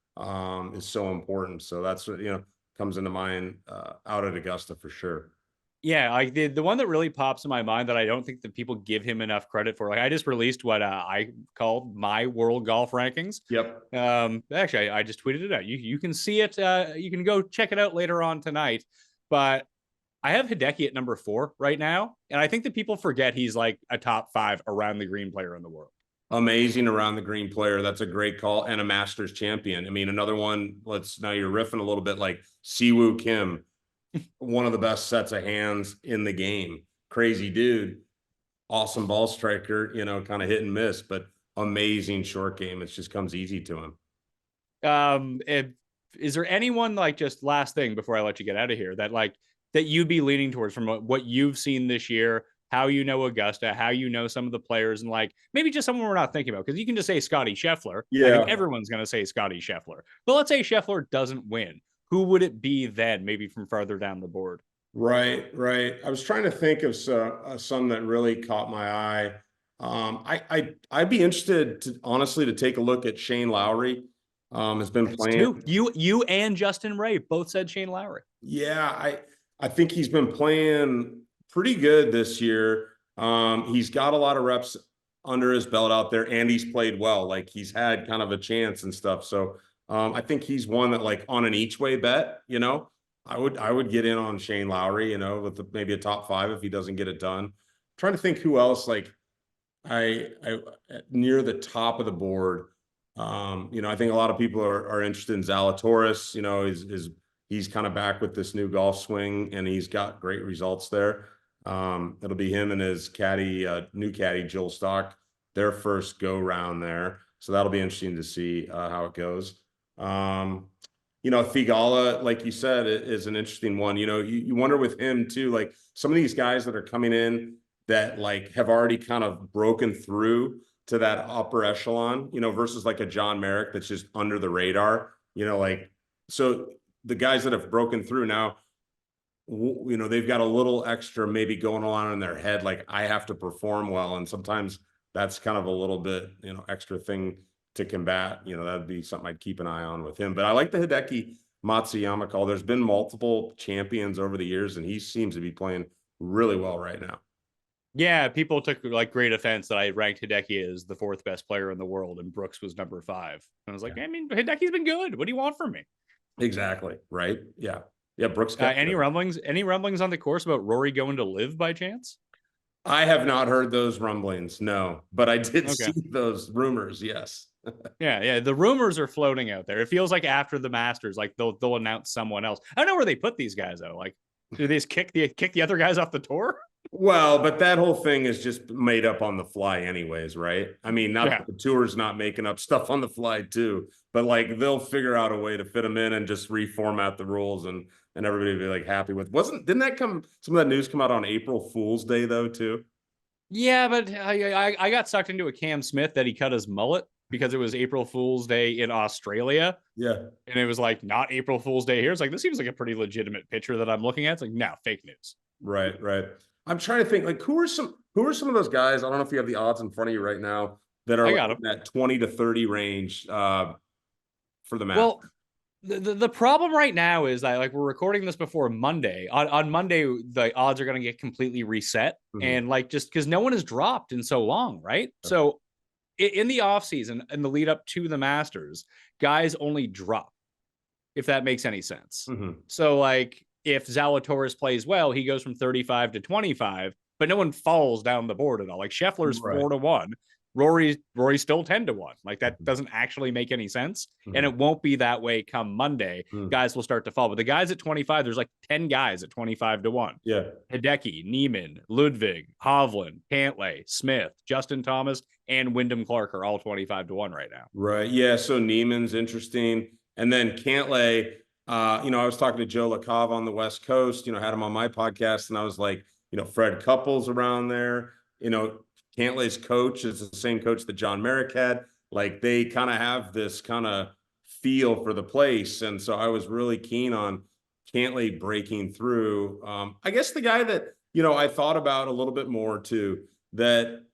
is so important. So that's what, comes into mind out at Augusta for sure. Yeah, like the one that really pops in my mind that I don't think that people give him enough credit for. Like I just released what I called my world golf rankings. Yep. Actually, I just tweeted it out. You can see it. You can go check it out later on tonight. But I have Hideki at number 4 right now, and I think that people forget he's like a top 5 around the green player in the world. Amazing around the green player. That's a great call, and a Masters champion. I mean, another one. Now you're riffing a little bit like Siwoo Kim. One of the best sets of hands in the game. Crazy dude, awesome ball striker, kind of hit and miss, but amazing short game. It just comes easy to him. Is there anyone, like, just last thing before I let you get out of here, that you'd be leaning towards from what you've seen this year, how you know Augusta, how you know some of the players, and like maybe just someone we're not thinking about? Because you can just say Scotty Scheffler. Yeah. I think everyone's going to say Scotty Scheffler. But let's say Scheffler doesn't win. Who would it be then, maybe from farther down the board? Right. I was trying to think of some that really caught my eye. I'd be interested to take a look at Shane Lowry. Has been playing. You and Justin Ray both said Shane Lowry. Yeah, I think he's been playing pretty good this year. He's got a lot of reps under his belt out there, and he's played well. Like he's had kind of a chance and stuff. So I think he's one that, like, on an each way bet, I would get in on Shane Lowry, with maybe a top 5 if he doesn't get it done. I'm trying to think who else, like I near the top of the board. I think a lot of people are interested in Zalatoris. He's kind of back with this new golf swing, and he's got great results there. It'll be him and his new caddy, Jill Stock, their first go round there. So that'll be interesting to see how it goes. Theegala, like you said, is an interesting one. You wonder with him too, like some of these guys that are coming in that like have already kind of broken through to that upper echelon, versus like a John Merrick that's just under the radar, so the guys that have broken through now, they've got a little extra maybe going on in their head, like I have to perform well. And sometimes that's kind of a little bit, extra thing to combat. That'd be something I'd keep an eye on with him. But I like the Hideki Matsuyama call. There's been multiple champions over the years, and he seems to be playing really well right now. Yeah, people took like great offense that I ranked Hideki as the 4th best player in the world, and Brooks was number 5. And I was like, I mean, Hideki's been good. What do you want from me? Exactly. Right. Yeah. Brooks. Any rumblings on the course about Rory going to live by chance? I have not heard those rumblings. No, but I did see those rumors. Yes. Yeah. The rumors are floating out there. It feels like after the Masters, like they'll announce someone else. I don't know where they put these guys though. Like, do they just kick the other guys off the tour? Well, but that whole thing is just made up on the fly anyways, right? I mean, the tour's not making up stuff on the fly too, but like they'll figure out a way to fit them in and just reformat the rules, and everybody will be like happy with. Didn't some of that news come out on April Fool's Day though too? Yeah, but I got sucked into a Cam Smith that he cut his mullet because it was April Fool's Day in Australia. Yeah. And it was like not April Fool's Day here. It's like, this seems like a pretty legitimate picture that I'm looking at. It's like, no, fake news. Right. I'm trying to think, like, who are some of those guys? I don't know if you have the odds in front of you right now that are in that 20 to 30 range for the Masters. Well, The problem right now is that like we're recording this before Monday. On Monday, the odds are going to get completely reset, and like just because no one has dropped in so long, right? So in the off season and the lead up to the Masters, guys only drop, if that makes any sense. So like if Zalatoris plays well, he goes from 35 to 25, but no one falls down the board at all. Like Scheffler's 4-1. Rory's still 10-1. Like that doesn't actually make any sense. And it won't be that way come Monday. Guys will start to fall. But the guys at 25, there's like 10 guys at 25-1. Yeah. Hideki, Neiman, Ludwig, Hovland, Cantlay, Smith, Justin Thomas, and Wyndham Clark are all 25-1 right now. Right. Yeah. So Neiman's interesting. And then Cantlay, I was talking to Joe LaCave on the West Coast, had him on my podcast, and I was like, Fred Couples around there, Cantlay's coach is the same coach that John Merrick had. Like they kind of have this kind of feel for the place. And so I was really keen on Cantlay breaking through. I guess the guy that, I thought about a little bit more too, that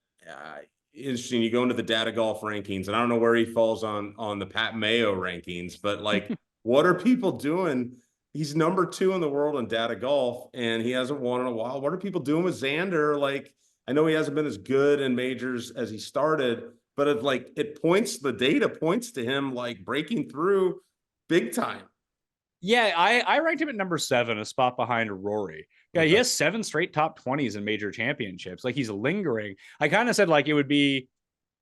interesting. You go into the data golf rankings, and I don't know where he falls on the Pat Mayo rankings, but like, what are people doing? He's number 2 in the world in data golf, and he hasn't won in a while. What are people doing with Xander? Like, I know he hasn't been as good in majors as he started, but the data points to him like breaking through big time. Yeah, I ranked him at number 7, a spot behind Rory. Yeah, he has 7 straight top 20s in major championships. Like he's lingering. I kind of said like it would be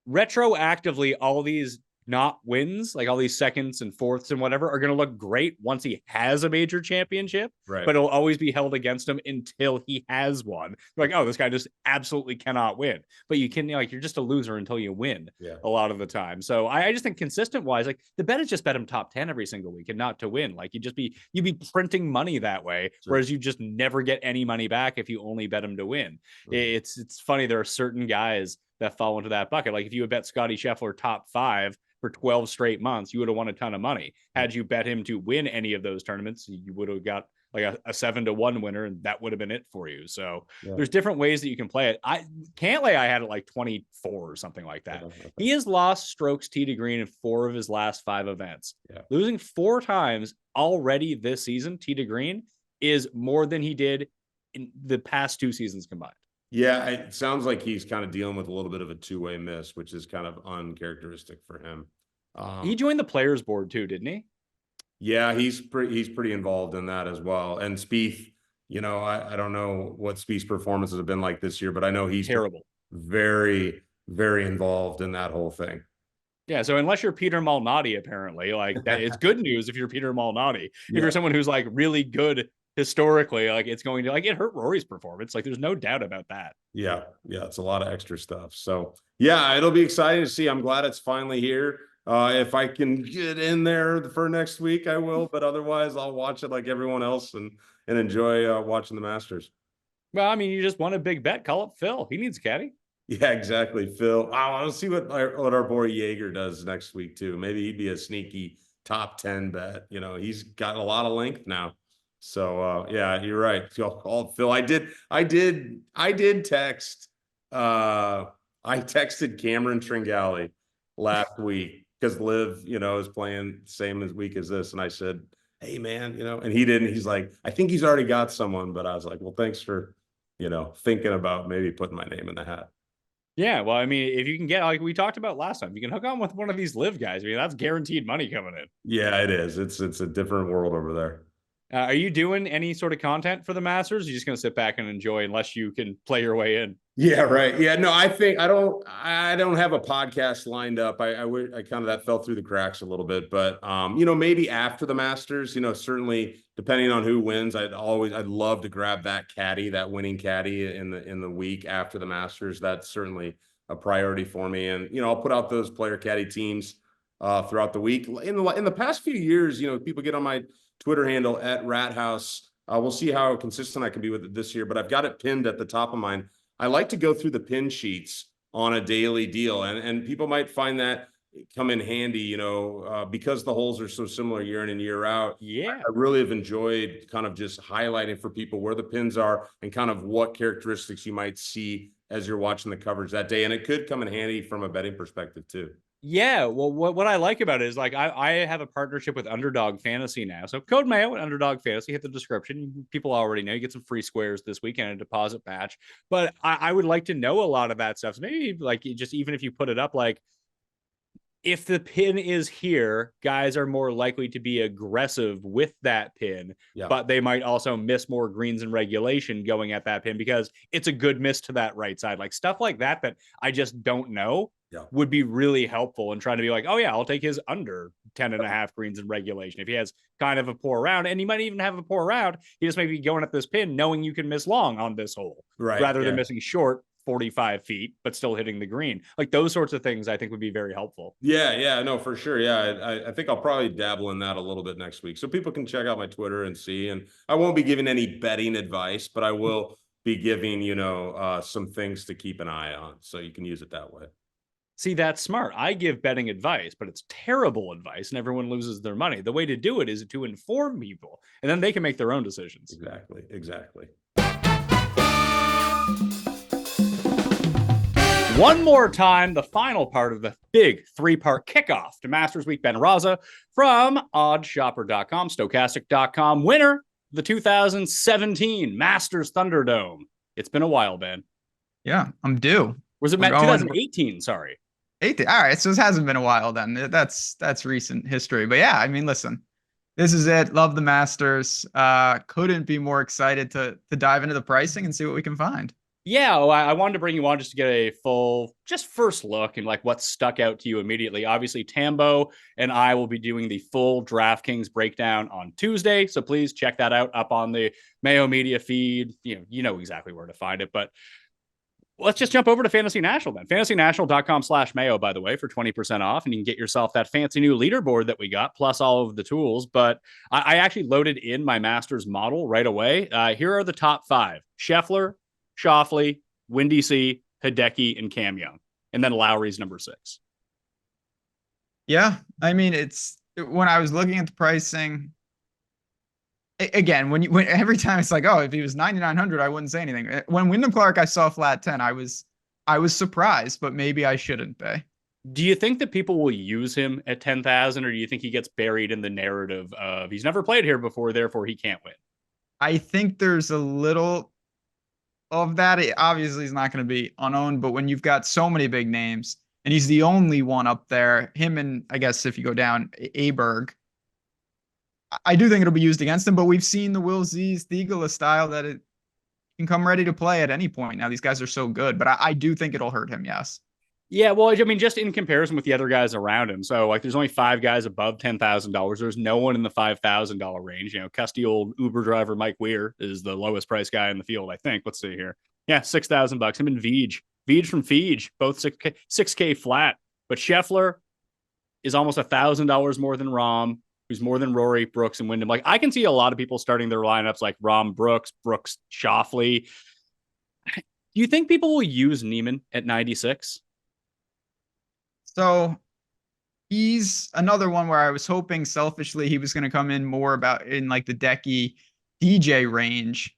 retroactively all these not wins, like all these seconds and fourths and whatever, are going to look great once he has a major championship, right? But it'll always be held against him until he has one. Like, oh, this guy just absolutely cannot win. But you can, you're just a loser until you win a lot of the time. So I just think consistent wise, like the bet is just bet him top 10 every single week and not to win. Like you'd be printing money that way, whereas you just never get any money back if you only bet him to win. It's funny. There are certain guys that fall into that bucket. Like if you had bet Scotty Scheffler top 5 for 12 straight months, you would have won a ton of money. Had you bet him to win any of those tournaments, you would have got like a 7-1 winner, and that would have been it for you. So there's different ways that you can play it. Cantlay, I had it like 24 or something like that. He has lost strokes tee to green in 4 of his last 5 events. Losing 4 times already this season tee to green is more than he did in the past 2 seasons combined. Yeah, it sounds like he's kind of dealing with a little bit of a two-way miss, which is kind of uncharacteristic for him. He joined the players board too, didn't he? Yeah, he's pretty involved in that as well. And Spieth, I don't know what Spieth's performances have been like this year, but I know he's terrible, very, very involved in that whole thing. Yeah, so unless you're Peter Malnati, apparently, like that, it's good news if you're Peter Malnati. If you're someone who's like really good historically, like it's going to like it hurt Rory's performance. Like there's no doubt about that. Yeah, it's a lot of extra stuff. So yeah, it'll be exciting to see. I'm glad it's finally here. If I can get in there for next week, I will. But otherwise, I'll watch it like everyone else and enjoy watching the Masters. Well, I mean, you just won a big bet. Call up Phil. He needs caddy. Yeah, exactly, Phil. Wow, let's see what our boy Jaeger does next week too. Maybe he'd be a sneaky top 10 bet. He's got a lot of length now. So yeah, you're right. Call Phil. I did text. I texted Cameron Tringali last week because Liv, is playing the same week as this, and I said, "Hey, man, and he didn't. He's like, I think he's already got someone, but I was like, well, thanks for, thinking about maybe putting my name in the hat. Yeah, well, I mean, if you can get like we talked about last time, you can hook on with one of these Liv guys. I mean, that's guaranteed money coming in. Yeah, it is. It's a different world over there. Are you doing any sort of content for the Masters? Or are you just going to sit back and enjoy unless you can play your way in? Yeah, right. Yeah, no, I think I don't have a podcast lined up. I kind of that fell through the cracks a little bit, but maybe after the Masters, certainly depending on who wins, I'd love to grab that winning caddy in the week after the Masters. That's certainly a priority for me. And, I'll put out those player caddy teams throughout the week. In the past few years, people get on my Twitter handle at Rathouz. We'll see how consistent I can be with it this year, but I've got it pinned at the top of mine. I like to go through the pin sheets on a daily deal, and people might find that come in handy, because the holes are so similar year in and year out. Yeah, I really have enjoyed kind of just highlighting for people where the pins are and kind of what characteristics you might see as you're watching the coverage that day. And it could come in handy from a betting perspective too. Yeah, well, what I like about it is like I have a partnership with Underdog Fantasy now. So code Mayo and Underdog Fantasy, hit the description. People already know you get some free squares this weekend, a deposit patch. But I would like to know a lot of that stuff. So maybe like just even if you put it up, like if the pin is here, guys are more likely to be aggressive with that pin, Yeah. but they might also miss more greens in regulation going at that pin because it's a good miss to that right side. Like stuff like that I just don't know would be really helpful in trying to be like, oh yeah, I'll take his under 10 and a half greens in regulation. If he has kind of a poor round, and he might even have a poor round, he just may be going at this pin knowing you can miss long on this hole, rather than missing short 45 feet, but still hitting the green. Like those sorts of things I think would be very helpful. Yeah, no, for sure. Yeah, I think I'll probably dabble in that a little bit next week. So people can check out my Twitter and see. And I won't be giving any betting advice, but I will be giving, some things to keep an eye on. So you can use it that way. See, that's smart. I give betting advice, but it's terrible advice and everyone loses their money. The way to do it is to inform people and then they can make their own decisions. Exactly. One more time, the final part of the big 3-part kickoff to Masters Week. Ben Rasa from oddshopper.com, stochastic.com, winner of the 2017 Masters Thunderdome. It's been a while, Ben. Yeah, I'm due. Was it 2018? Sorry. 18. All right, so this hasn't been a while then. That's recent history. But yeah, I mean, listen, this is it. Love the Masters. Couldn't be more excited to dive into the pricing and see what we can find. Yeah, I wanted to bring you on just to get a full, just first look and like what stuck out to you immediately. Obviously, Tambo and I will be doing the full DraftKings breakdown on Tuesday. So please check that out up on the Mayo Media feed. You know exactly where to find it, but let's just jump over to Fantasy National then. FantasyNational.com/Mayo, by the way, for 20% off. And you can get yourself that fancy new leaderboard that we got, plus all of the tools. But I actually loaded in my Masters model right away. Here are the top 5. Scheffler, Schauffele, Windy C, Hideki, and Cam Young. And then Lowry's number 6. Yeah, I mean, when I was looking at the pricing, again, when every time it's like, oh, if he was 9,900, I wouldn't say anything. When Wyndham Clark, I saw flat 10, I was surprised, but maybe I shouldn't be. Do you think that people will use him at 10,000, or do you think he gets buried in the narrative of he's never played here before, therefore he can't win? I think there's a little of that. It obviously is not going to be unowned, but when you've got so many big names and he's the only one up there, him and I guess if you go down, Aberg, I do think it'll be used against him, but we've seen the Will Z's Thiegele style that it can come ready to play at any point. Now, these guys are so good, but I do think it'll hurt him, yes. Yeah, well, I mean, just in comparison with the other guys around him. So, like, there's only 5 guys above $10,000. There's no one in the $5,000 range. Custy old Uber driver Mike Weir is the lowest price guy in the field, I think. Let's see here. Yeah, $6,000. Him and Veej from Feej, both 6K flat. But Scheffler is almost $1,000 more than Rahm, who's more than Rory, Brooks, and Wyndham. Like, I can see a lot of people starting their lineups like Rahm, Brooks, Schauffele. Do you think people will use Neiman at 96? So he's another one where I was hoping selfishly he was going to come in more in like the Decky DJ range.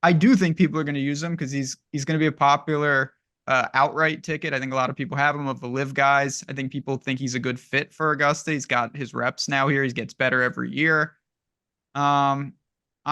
I do think people are going to use him because he's going to be a popular outright ticket. I think a lot of people have him of the live guys. I think people think he's a good fit for Augusta. He's got his reps now here. He gets better every year. I'm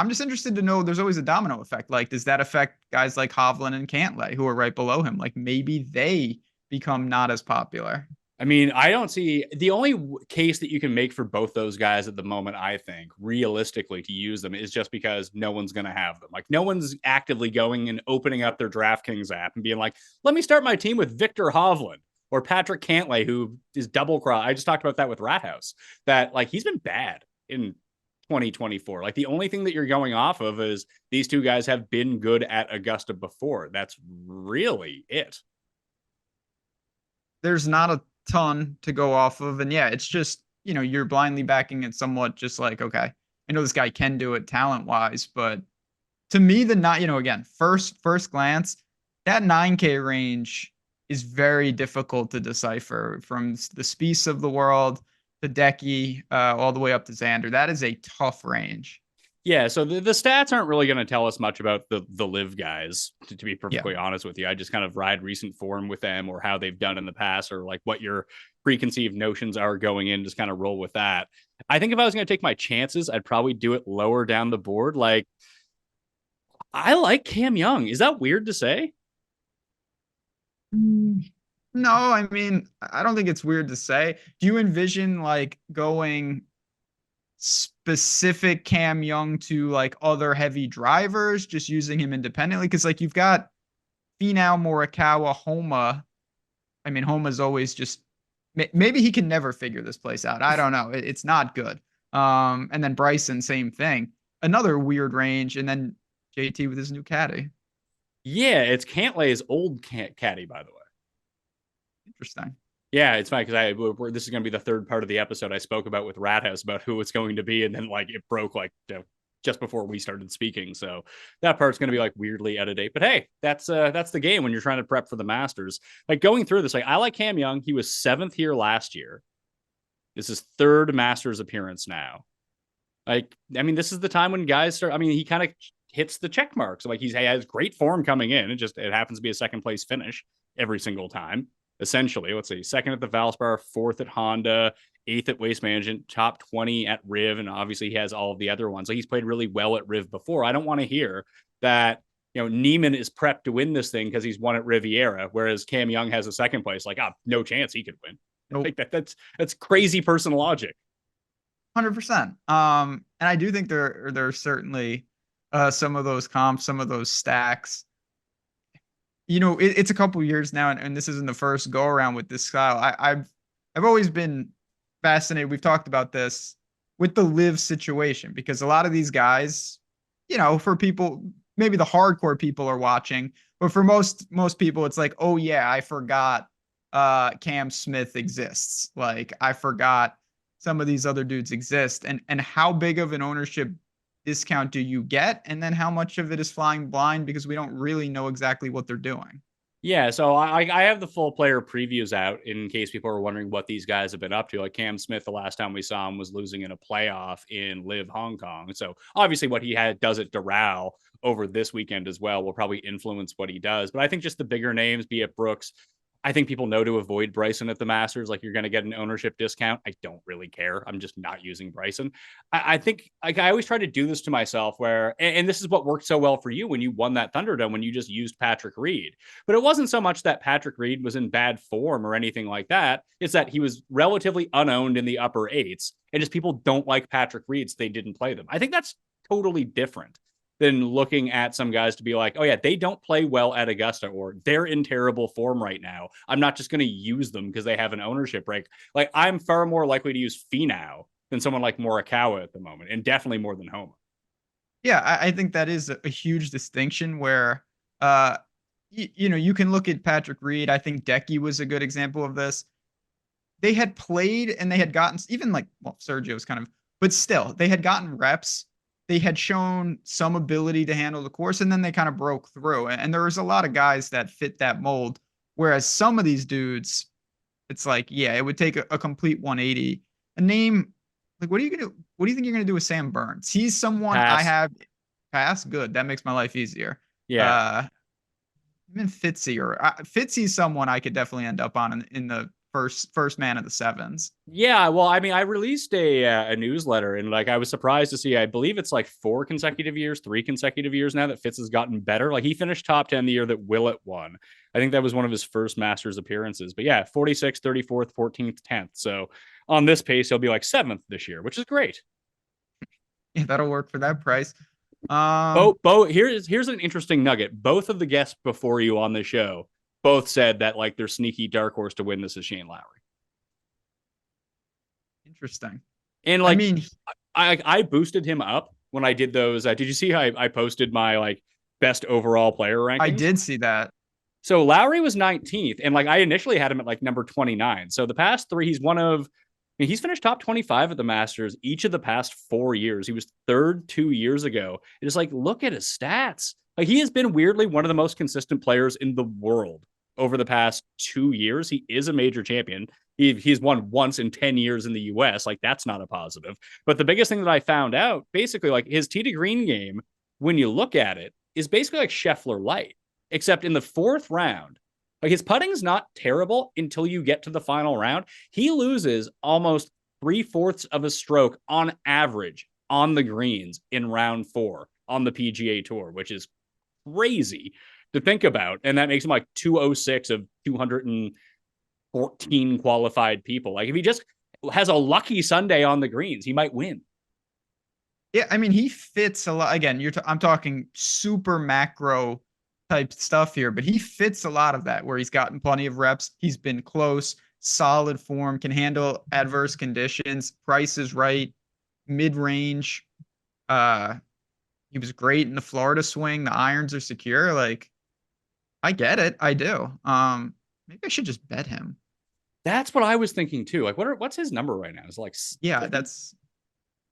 just interested to know, there's always a domino effect. Like, does that affect guys like Hovland and Cantlay who are right below him? Like maybe they become not as popular. I mean, I don't see the only case that you can make for both those guys at the moment, I think, realistically, to use them is just because no one's going to have them. Like, no one's actively going and opening up their DraftKings app and being like, let me start my team with Victor Hovland or Patrick Cantlay, who is double cross. I just talked about that with Rathouz, that like he's been bad in 2024. Like, the only thing that you're going off of is these two guys have been good at Augusta before. That's really it. There's not a ton to go off of, and yeah, it's just, you're blindly backing it somewhat, just like, okay, I know this guy can do it talent wise, but to me, again, first glance, that 9K range is very difficult to decipher, from the Spieth of the world, the Decky, all the way up to Xander. That is a tough range. Yeah, so the stats aren't really going to tell us much about the live guys, to be perfectly honest with you. I just kind of ride recent form with them or how they've done in the past or like what your preconceived notions are going in, just kind of roll with that. I think if I was going to take my chances, I'd probably do it lower down the board. Like, I like Cam Young. Is that weird to say? No, I mean, I don't think it's weird to say. Do you envision like going specific Cam Young to like other heavy drivers, just using him independently? Because like you've got Finau, Morikawa, Homa. I mean, Homa's always just maybe he can never figure this place out. I don't know. It's not good. And then Bryson, same thing. Another weird range, and then JT with his new caddy. Yeah, it's Cantlay's old caddy, by the way. Interesting. Yeah, it's fine because this is going to be the third part of the episode I spoke about with Rathouz about who it's going to be, and then like it broke like just before we started speaking, so that part's going to be like weirdly out of date. But hey, that's the game when you're trying to prep for the Masters. Like going through this, like I like Cam Young. He was 7th here last year. This is 3rd Masters appearance now. Like I mean, this is the time when guys start. I mean, he kind of hits the check marks. Like he has great form coming in. It happens to be a 2nd place finish every single time. Essentially, let's see, 2nd at the Valspar, 4th at Honda, 8th at Waste Management, top 20 at Riv, and obviously he has all of the other ones. So he's played really well at Riv before. I don't want to hear that, Neiman is prepped to win this thing because he's won at Riviera, whereas Cam Young has a 2nd place. Like, no chance he could win. Nope. Like that's crazy person logic. 100%. And I do think there are certainly some of those comps, some of those stacks. It's a couple years now, and this isn't the first go around with this style. I've always been fascinated. We've talked about this with the live situation because a lot of these guys, for people, maybe the hardcore people are watching, but for most people, it's like, oh yeah, I forgot Cam Smith exists. Like I forgot some of these other dudes exist, and how big of an ownership discount do you get, and then how much of it is flying blind because we don't really know exactly what they're doing. Yeah, so I have the full player previews out in case people are wondering what these guys have been up to. Like Cam Smith, the last time we saw him was losing in a playoff in Live Hong Kong. So obviously what he does at Doral over this weekend as well will probably influence what he does. But I think just the bigger names, be it Brooks, I think people know to avoid Bryson at the Masters. Like you're going to get an ownership discount. I don't really care. I'm just not using Bryson. I think like I always try to do this to myself where, and this is what worked so well for you when you won that Thunderdome, when you just used Patrick Reed. But it wasn't so much that Patrick Reed was in bad form or anything like that. It's that he was relatively unowned in the upper 8s. And just people don't like Patrick Reed, so they didn't play them. I think that's totally different than looking at some guys to be like, oh yeah, they don't play well at Augusta or they're in terrible form right now. I'm not just going to use them because they have an ownership break. Like I'm far more likely to use Finau than someone like Morikawa at the moment, and definitely more than Homa. Yeah, I think that is a huge distinction where, you can look at Patrick Reed. I think Decky was a good example of this. They had played and they had gotten even like, well, Sergio's kind of, but still they had gotten reps. They had shown some ability to handle the course, and then they kind of broke through. And there was a lot of guys that fit that mold. Whereas some of these dudes, it's like, yeah, it would take a complete 180. A name like, what do you think you're gonna do with Sam Burns? He's someone I have passed. Good, that makes my life easier. Yeah. Even Fitzy's someone I could definitely end up on in the first man of the 7s. Yeah, well, I mean, I released a newsletter, and like I was surprised to see. I believe it's like 3 consecutive years now that Fitz has gotten better. Like he finished top 10 the year that Willett won. I think that was one of his first Masters appearances. But yeah, 46th, 34th, 14th, 10th. So on this pace, he'll be like 7th this year, which is great. Yeah, that'll work for that price. Here's an interesting nugget. Both of the guests before you on the show both said that like their sneaky dark horse to win this is Shane Lowry. Interesting. And like, I mean, I boosted him up when I did those. Did you see how I posted my like best overall player rankings? I did see that. So Lowry was 19th, and like I initially had him at like number 29. So the past 3, he's finished top 25 at the Masters each of the past 4 years. He was 3rd 2 years ago. It's like, look at his stats. Like he has been weirdly one of the most consistent players in the world over the past 2 years. He is a major champion. He's won once in 10 years in the US. Like, that's not a positive. But the biggest thing that I found out, basically, like, his tee to green game, when you look at it, is basically like Scheffler light, except in the fourth round. Like, his putting's not terrible until you get to the final round. He loses almost 3/4 of a stroke on average on the greens in round 4 on the PGA Tour, which is crazy to think about. And that makes him like 206 of 214 qualified people. Like, if he just has a lucky Sunday on the greens, he might win. Yeah, I mean, he fits a lot. Again, I'm talking super macro type stuff here, but he fits a lot of that where he's gotten plenty of reps. He's been close, solid form, can handle adverse conditions, price is right, mid-range. He was great in the Florida swing. The irons are secure. Like, I get it. I do. Maybe I should just bet him. That's what I was thinking too. Like, what's his number right now? It's like, yeah, that's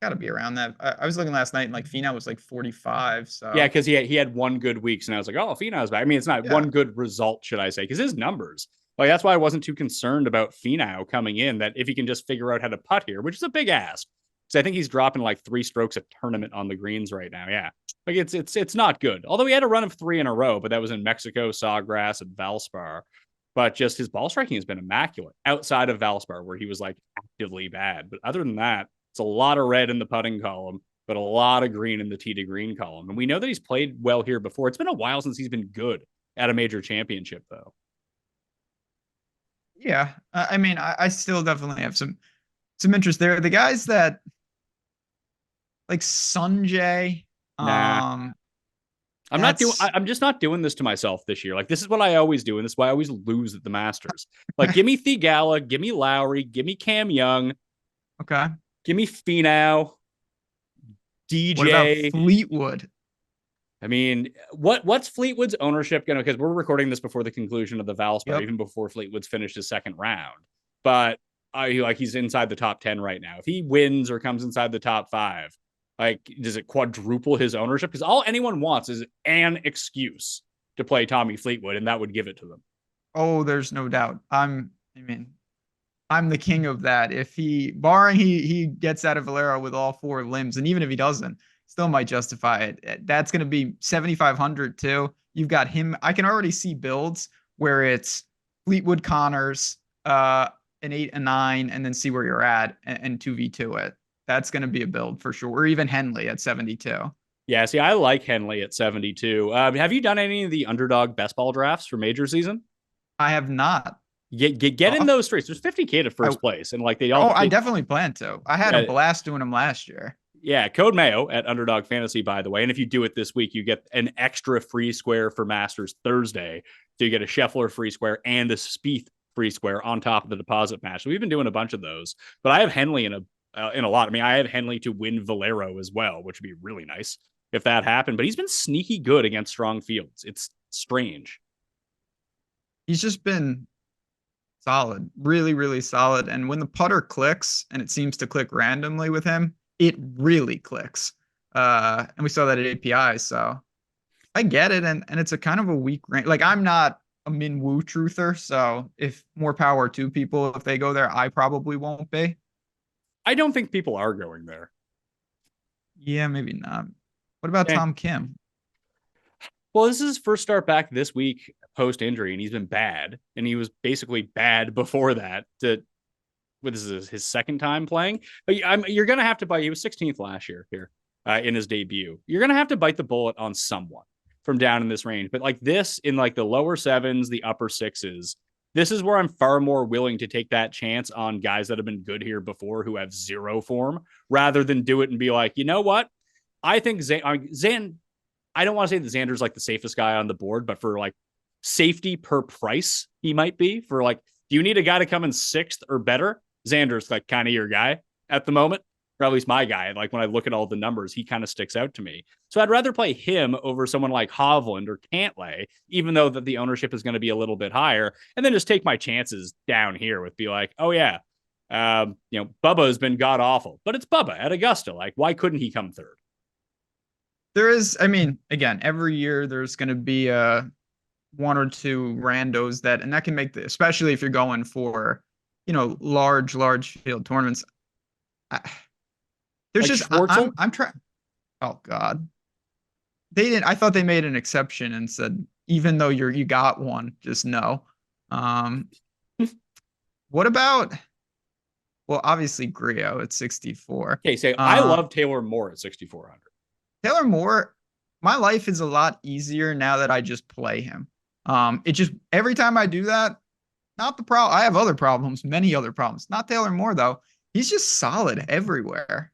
got to be around that. I was looking last night and like Finau was like 45. So yeah, because he had one good week, and I was like, oh, Finau's back. I mean, it's not one good result, should I say? Because his numbers, like, that's why I wasn't too concerned about Finau coming in. That if he can just figure out how to putt here, which is a big ask. So I think he's dropping like 3 strokes a tournament on the greens right now. Yeah, like it's not good. Although he had a run of 3 in a row, but that was in Mexico, Sawgrass, and Valspar. But just his ball striking has been immaculate outside of Valspar, where he was like actively bad. But other than that, it's a lot of red in the putting column, but a lot of green in the tee to green column. And we know that he's played well here before. It's been a while since he's been good at a major championship, though. Yeah, I mean, I still definitely have some interest there. The guys that like Sanjay, I'm just not doing this to myself this year. Like, this is what I always do, and this is why I always lose at the Masters. Like, give me Theegala, give me Lowry, give me Cam Young. Okay. Give me Finau, DJ. What about Fleetwood? I mean, what's Fleetwood's ownership going to? Because we're recording this before the conclusion of the Valspar, even before Fleetwood's finished his second round. But he's inside the top 10 right now. If he wins or comes inside the top 5, like, does it quadruple his ownership? Because all anyone wants is an excuse to play Tommy Fleetwood, and that would give it to them. Oh, there's no doubt. I'm the king of that. If barring he gets out of Valero with all 4 limbs, and even if he doesn't, still might justify it. That's going to be 7,500 too. You've got him. I can already see builds where it's Fleetwood, Connors, an 8 and 9, and then see where you're at and 2v2 it. That's going to be a build for sure. Or even Henley at 72. Yeah, see, I like Henley at 72. Have you done any of the underdog best ball drafts for major season? I have not. Get in those streets. There's 50K to first place, and like they all. I definitely plan to. I had a blast doing them last year. Yeah, code Mayo at Underdog Fantasy, by the way. And if you do it this week, you get an extra free square for Masters Thursday. So you get a Scheffler free square and a Spieth free square on top of the deposit match. So we've been doing a bunch of those, but I have Henley in a lot. I mean, I have Henley to win Valero as well, which would be really nice if that happened. But he's been sneaky good against strong fields. It's strange. He's just been solid, really, really solid. And when the putter clicks, and it seems to click randomly with him, it really clicks. And we saw that at API. So I get it. And it's a kind of a weak range. Like, I'm not a Min Woo truther. So if more power to people, if they go there, I probably won't be. I don't think people are going there. Yeah, maybe not. What about Tom Kim? Well, this is his first start back this week post-injury, and he's been bad. And he was basically bad before that. This is his second time playing. You're going to have to bite. He was 16th last year here in his debut. You're going to have to bite the bullet on someone from down in this range. But like this, in like the lower 7s, the upper 6s, this is where I'm far more willing to take that chance on guys that have been good here before who have zero form, rather than do it and be like, you know what? I think Zan, I don't want to say that Xander's like the safest guy on the board, but for like safety per price, he might be. For like, do you need a guy to come in 6th or better? Xander's like kind of your guy at the moment, or at least my guy. Like, when I look at all the numbers, he kind of sticks out to me. So I'd rather play him over someone like Hovland or Cantlay, even though that the ownership is going to be a little bit higher, and then just take my chances down here with be like, oh yeah, Bubba has been god awful, but it's Bubba at Augusta. Like, why couldn't he come 3rd? There is, I mean, again, every year there's going to be a one or two randos and that can make especially if you're going for, large field tournaments. There's Like just, Schwartzel? I'm trying. Oh God. They didn't, I thought they made an exception and said, even though you got one, just no. Um, what about, well, obviously Griot at 64. Okay, say I love Taylor Moore at 6,400. Taylor Moore, my life is a lot easier now that I just play him. It just every time I do that, not the problem. I have other problems, many other problems. Not Taylor Moore though. He's just solid everywhere.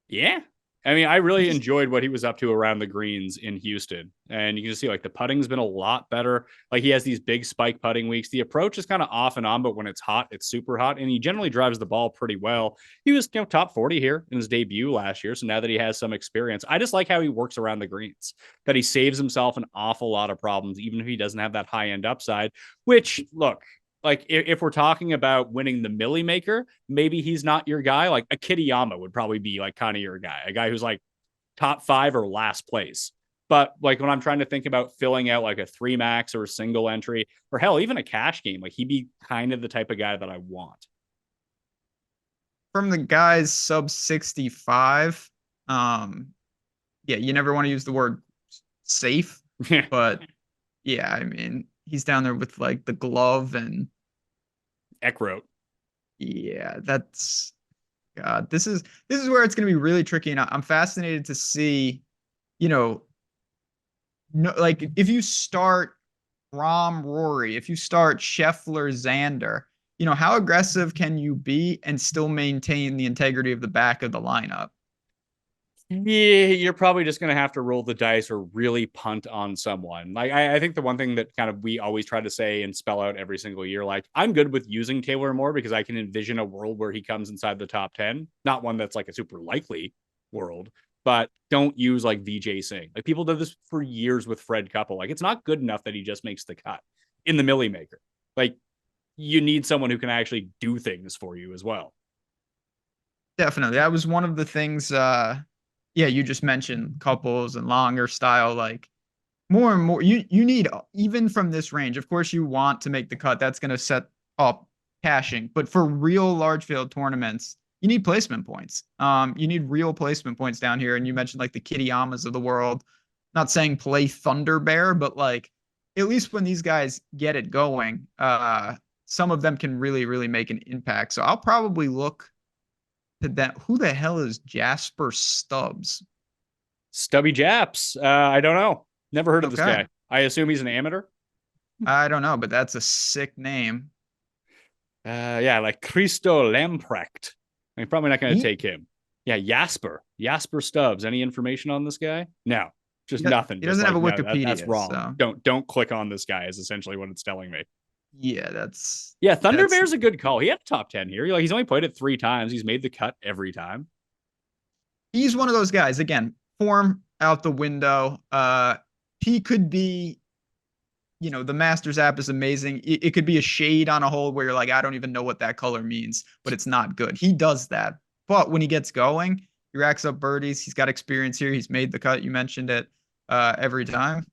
Yeah. I mean, I really enjoyed what he was up to around the greens in Houston. And you can see like the putting's been a lot better. Like he has these big spike putting weeks. The approach is kind of off and on, but when it's hot, it's super hot. And he generally drives the ball pretty well. He was, top 40 here in his debut last year. So now that he has some experience, I just like how he works around the greens, that he saves himself an awful lot of problems, even if he doesn't have that high end upside, which look, like if we're talking about winning the Millie Maker, maybe he's not your guy. Like a Kitayama would probably be like kind of your guy, a guy who's like top 5 or last place. But like when I'm trying to think about filling out like a 3 max or a single entry, or hell, even a cash game, like he'd be kind of the type of guy that I want. From the guys sub 65, yeah, you never want to use the word safe, but yeah, I mean, he's down there with like the glove and Eckroat. Yeah, that's God. This is where it's going to be really tricky, and I'm fascinated to see, no, like if you start Rory, if you start Scheffler, Xander, how aggressive can you be and still maintain the integrity of the back of the lineup? Yeah, you're probably just going to have to roll the dice or really punt on someone. Like, I think the one thing that kind of we always try to say and spell out every single year, like, I'm good with using Taylor Moore because I can envision a world where he comes inside the top 10. Not one that's like a super likely world, but don't use like VJ Singh. Like, people did this for years with Fred Couple. Like, it's not good enough that he just makes the cut in the Millie Maker. Like, you need someone who can actually do things for you as well. Definitely. That was one of the things, yeah, you just mentioned couples and longer style, like more and more you need, even from this range. Of course, you want to make the cut. That's going to set up caching, but for real large field tournaments, you need placement points. You need real placement points down here. And you mentioned like the Kitayamas of the world. Not saying play Thunder Bear, but like at least when these guys get it going, some of them can really, really make an impact. So I'll probably look that. Who the hell is Jasper Stubbs? Stubby Japs. I don't know. Never heard of this guy. I assume he's an amateur. I don't know, but that's a sick name. Yeah, like Christo Lamprecht. I'm probably not going to take him. Yeah, Jasper Stubbs. Any information on this guy? No, just nothing. He doesn't have a Wikipedia. That's wrong. So. Don't click on this guy is essentially what it's telling me. Yeah, Thunder Bear's a good call. He had a top 10 here. He's only played it 3 times. He's made the cut every time. He's one of those guys. Again, form out the window. He could be, the Masters app is amazing. It could be a shade on a hole where you're like, I don't even know what that color means, but it's not good. He does that. But when he gets going, he racks up birdies. He's got experience here. He's made the cut. You mentioned it every time.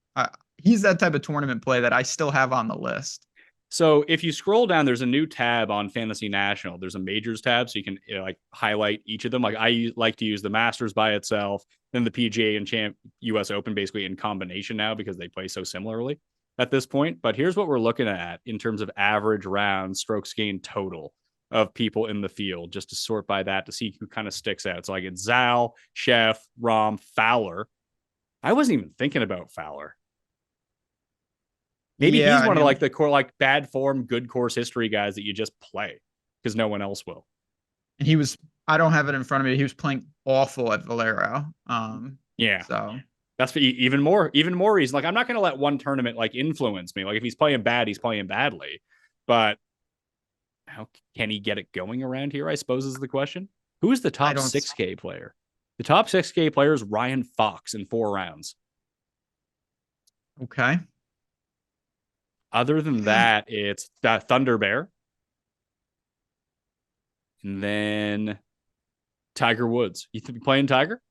He's that type of tournament play that I still have on the list. So if you scroll down, there's a new tab on Fantasy National. There's a majors tab, so you can like highlight each of them. Like I like to use the Masters by itself, then the PGA and US Open basically in combination now because they play so similarly at this point. But here's what we're looking at in terms of average rounds, strokes gained total of people in the field, just to sort by that to see who kind of sticks out. So like it's Zal, Sheff, Rahm, Fowler. I wasn't even thinking about Fowler. Maybe he's one of like the core, like bad form, good course history guys that you just play because no one else will. And he was, I don't have it in front of me. He was playing awful at Valero. Yeah. So that's for even more reason. Like, I'm not going to let one tournament like influence me. Like if he's playing bad, he's playing badly, but how can he get it going around here? I suppose is the question. Who is the top 6K player? The top 6K player is Ryan Fox in 4 rounds. Okay. Other than that, it's Thunder Bear. And then Tiger Woods. You think playing Tiger?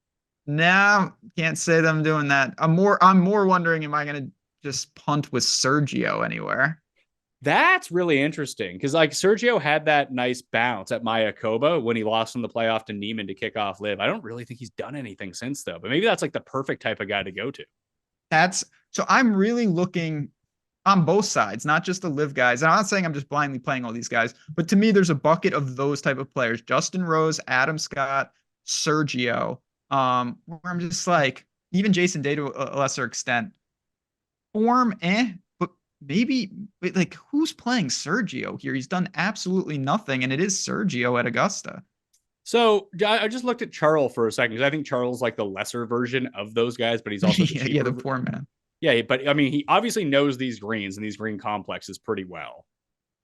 No, can't say that I'm doing that. I'm more wondering, am I going to just punt with Sergio anywhere. That's really interesting because like Sergio had that nice bounce at Mayakoba when he lost in the playoff to Neiman to kick off Liv. I don't really think he's done anything since though, but maybe that's like the perfect type of guy to go to. So I'm really looking on both sides, not just the Liv guys. And I'm not saying I'm just blindly playing all these guys, but to me, there's a bucket of those type of players: Justin Rose, Adam Scott, Sergio. Where I'm just like, even Jason Day to a lesser extent. Form, but maybe like who's playing Sergio here? He's done absolutely nothing, and it is Sergio at Augusta. So I just looked at Charles for a second because I think Charles is like the lesser version of those guys, but he's also yeah, the poor man. Yeah, but I mean, he obviously knows these greens and these green complexes pretty well.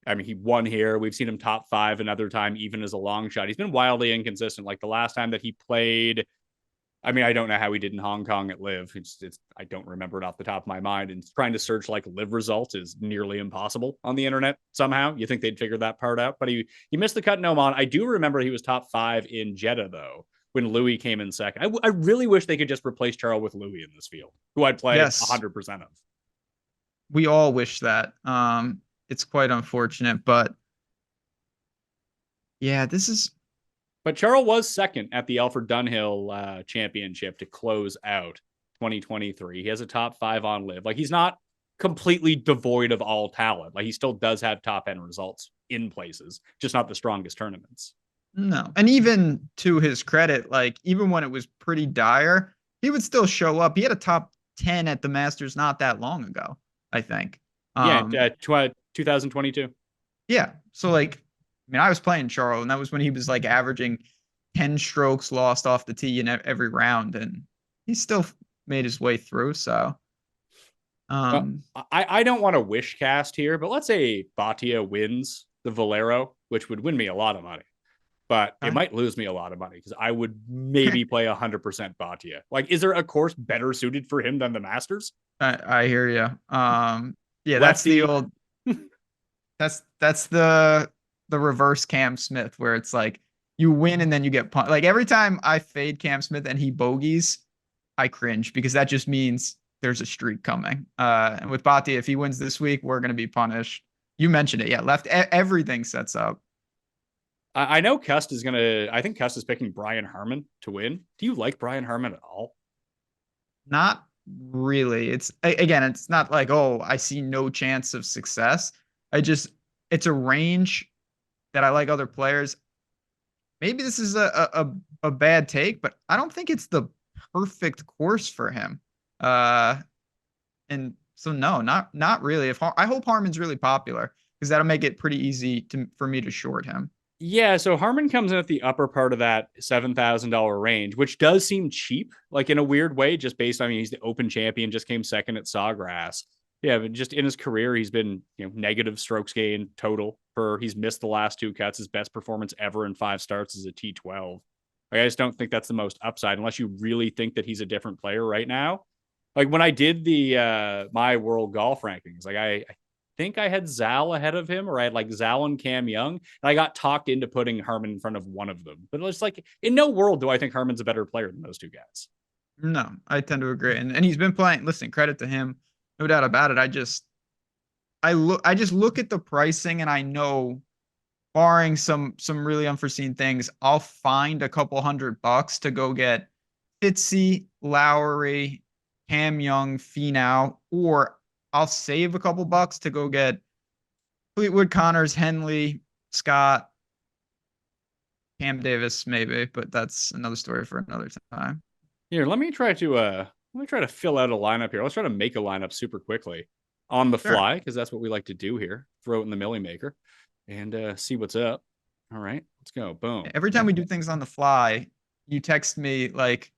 I mean, he won here. We've seen him top 5 another time, even as a long shot. He's been wildly inconsistent. Like the last time that he played, I mean, I don't know how he did in Hong Kong at Liv. I don't remember it off the top of my mind. And trying to search like Liv results is nearly impossible on the internet somehow. You think they'd figure that part out, but he missed the cut in Oman. I do remember he was top 5 in Jeddah though, when Louis came in second. I really wish they could just replace Charles with Louis in this field, who I'd play 100% of. We all wish that. It's quite unfortunate, but yeah, this is. But Charles was second at the Alfred Dunhill Championship to close out 2023. He has a top 5 on Liv. Like he's not completely devoid of all talent. Like he still does have top end results in places, just not the strongest tournaments. No. And even to his credit, like even when it was pretty dire, he would still show up. He had a top 10 at the Masters not that long ago, I think. 2022. Yeah. So like, I mean, I was playing Charles, and that was when he was like averaging 10 strokes lost off the tee in every round, and he still made his way through. So I don't want to wish cast here, but let's say Bhatia wins the Valero, which would win me a lot of money. But it might lose me a lot of money because I would maybe play 100% Bhatia. Like, is there a course better suited for him than the Masters? I hear you. Yeah, that's the old. That's the reverse Cam Smith, where it's like you win and then you get punished. Like every time I fade Cam Smith and he bogeys, I cringe because that just means there's a streak coming. And with Bhatia, if he wins this week, we're going to be punished. You mentioned it. Yeah, left. Everything sets up. I know Cust is going to, I think Cust is picking Brian Harman to win. Do you like Brian Harman at all? Not really. It's not like, oh, I see no chance of success. It's a range that I like other players. Maybe this is a bad take, but I don't think it's the perfect course for him. And so no, not really. I hope Harman's really popular because that'll make it pretty easy for me to short him. Yeah, so Harman comes in at the upper part of that $7,000 range, which does seem cheap, like in a weird way, just based on, I mean, he's the Open champion, just came second at Sawgrass. Yeah, but just in his career, he's been, negative strokes gain total he's missed the last 2 cuts. His best performance ever in 5 starts is a T12. Like, I just don't think that's the most upside unless you really think that he's a different player right now. Like when I did the my world golf rankings, like I think I had Zal ahead of him, or I had like Zal and Cam Young, and I got talked into putting Harman in front of one of them. But it's like in no world do I think Harman's a better player than those 2 guys. No, I tend to agree. And he's been playing, listen, credit to him. No doubt about it. I just look at the pricing and I know, barring some really unforeseen things, I'll find a couple $100 to go get Fitzy, Lowry, Cam Young, Finau, or I'll save a couple bucks to go get Fleetwood, Connors, Henley, Scott, Cam Davis, maybe, but that's another story for another time. Here, let me try to fill out a lineup here. Let's try to make a lineup super quickly on the fly, because that's what we like to do here. Throw it in the Millie Maker and see what's up. All right, let's go. Boom. Every time we do things on the fly, you text me like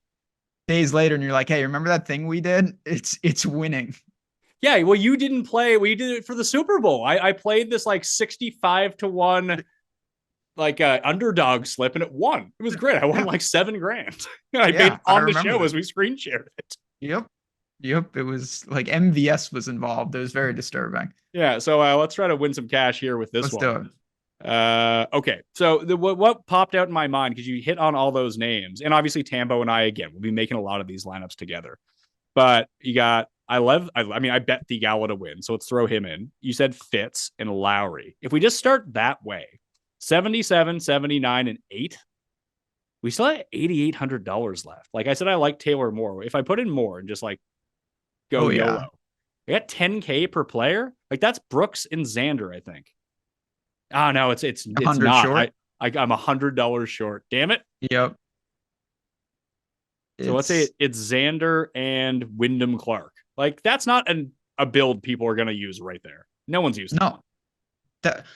days later and you're like, hey, remember that thing we did? It's winning. Yeah, well, you didn't play. We did it for the Super Bowl. I played this like 65-1 like underdog slip, and it won. It was great. I won like $7,000. I made on the show as we screen shared it. Yep. It was like MVS was involved. It was very disturbing. Yeah. So let's try to win some cash here with this one. Let's do it. Okay. So what popped out in my mind, because you hit on all those names, and obviously Tambo and I, again, we'll be making a lot of these lineups together. But you got I mean, I bet Theegala to win, so let's throw him in. You said Fitz and Lowry. If we just start that way, 77, 79, and 8, we still have $8,800 left. Like I said, I like Taylor more. If I put in more and just like go YOLO, I got 10K per player. Like that's Brooks and Xander, I think. Oh no, it's not. Short? I'm $100 short. Damn it. Yep. So let's say it's Xander and Wyndham Clark. Like that's not a build people are going to use right there. No one's using no.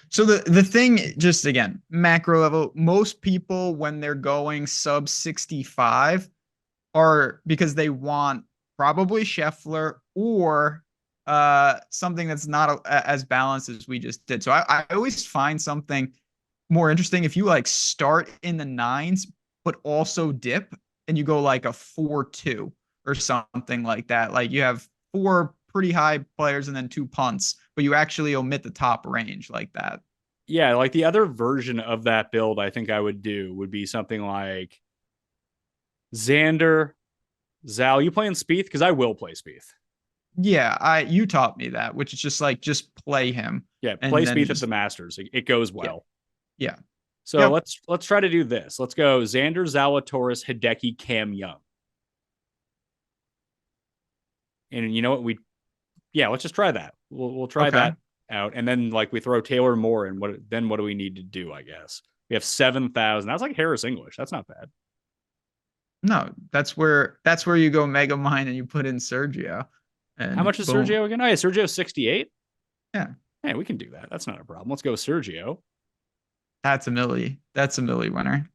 So the thing, just again, macro level, most people when they're going sub 65 are because they want probably Scheffler or something that's not as balanced as we just did. So I always find something more interesting if you like start in the 9s, but also dip and you go like a 4-2 or something like that. Like you have 4 pretty high players and then 2 punts, but you actually omit the top range like that. Yeah, like the other version of that build I think I would do would be something like Xander, Zal. You playing Spieth? Because I will play Spieth. Yeah, you taught me that, which is just like just play him. Yeah, play Spieth at the Masters. It goes well. Yeah. So let's try to do this. Let's go Xander, Zalatoris, Hideki, Cam Young. And you know what? Let's just try that. We'll try that out. And then like we throw Taylor Moore and what do we need to do, I guess? We have 7,000. That's like Harris English. That's not bad. No, that's where you go mega mine and you put in Sergio. And how much is Sergio again? Oh, yeah, Sergio 68. Yeah. Hey, we can do that. That's not a problem. Let's go Sergio. That's a milli winner.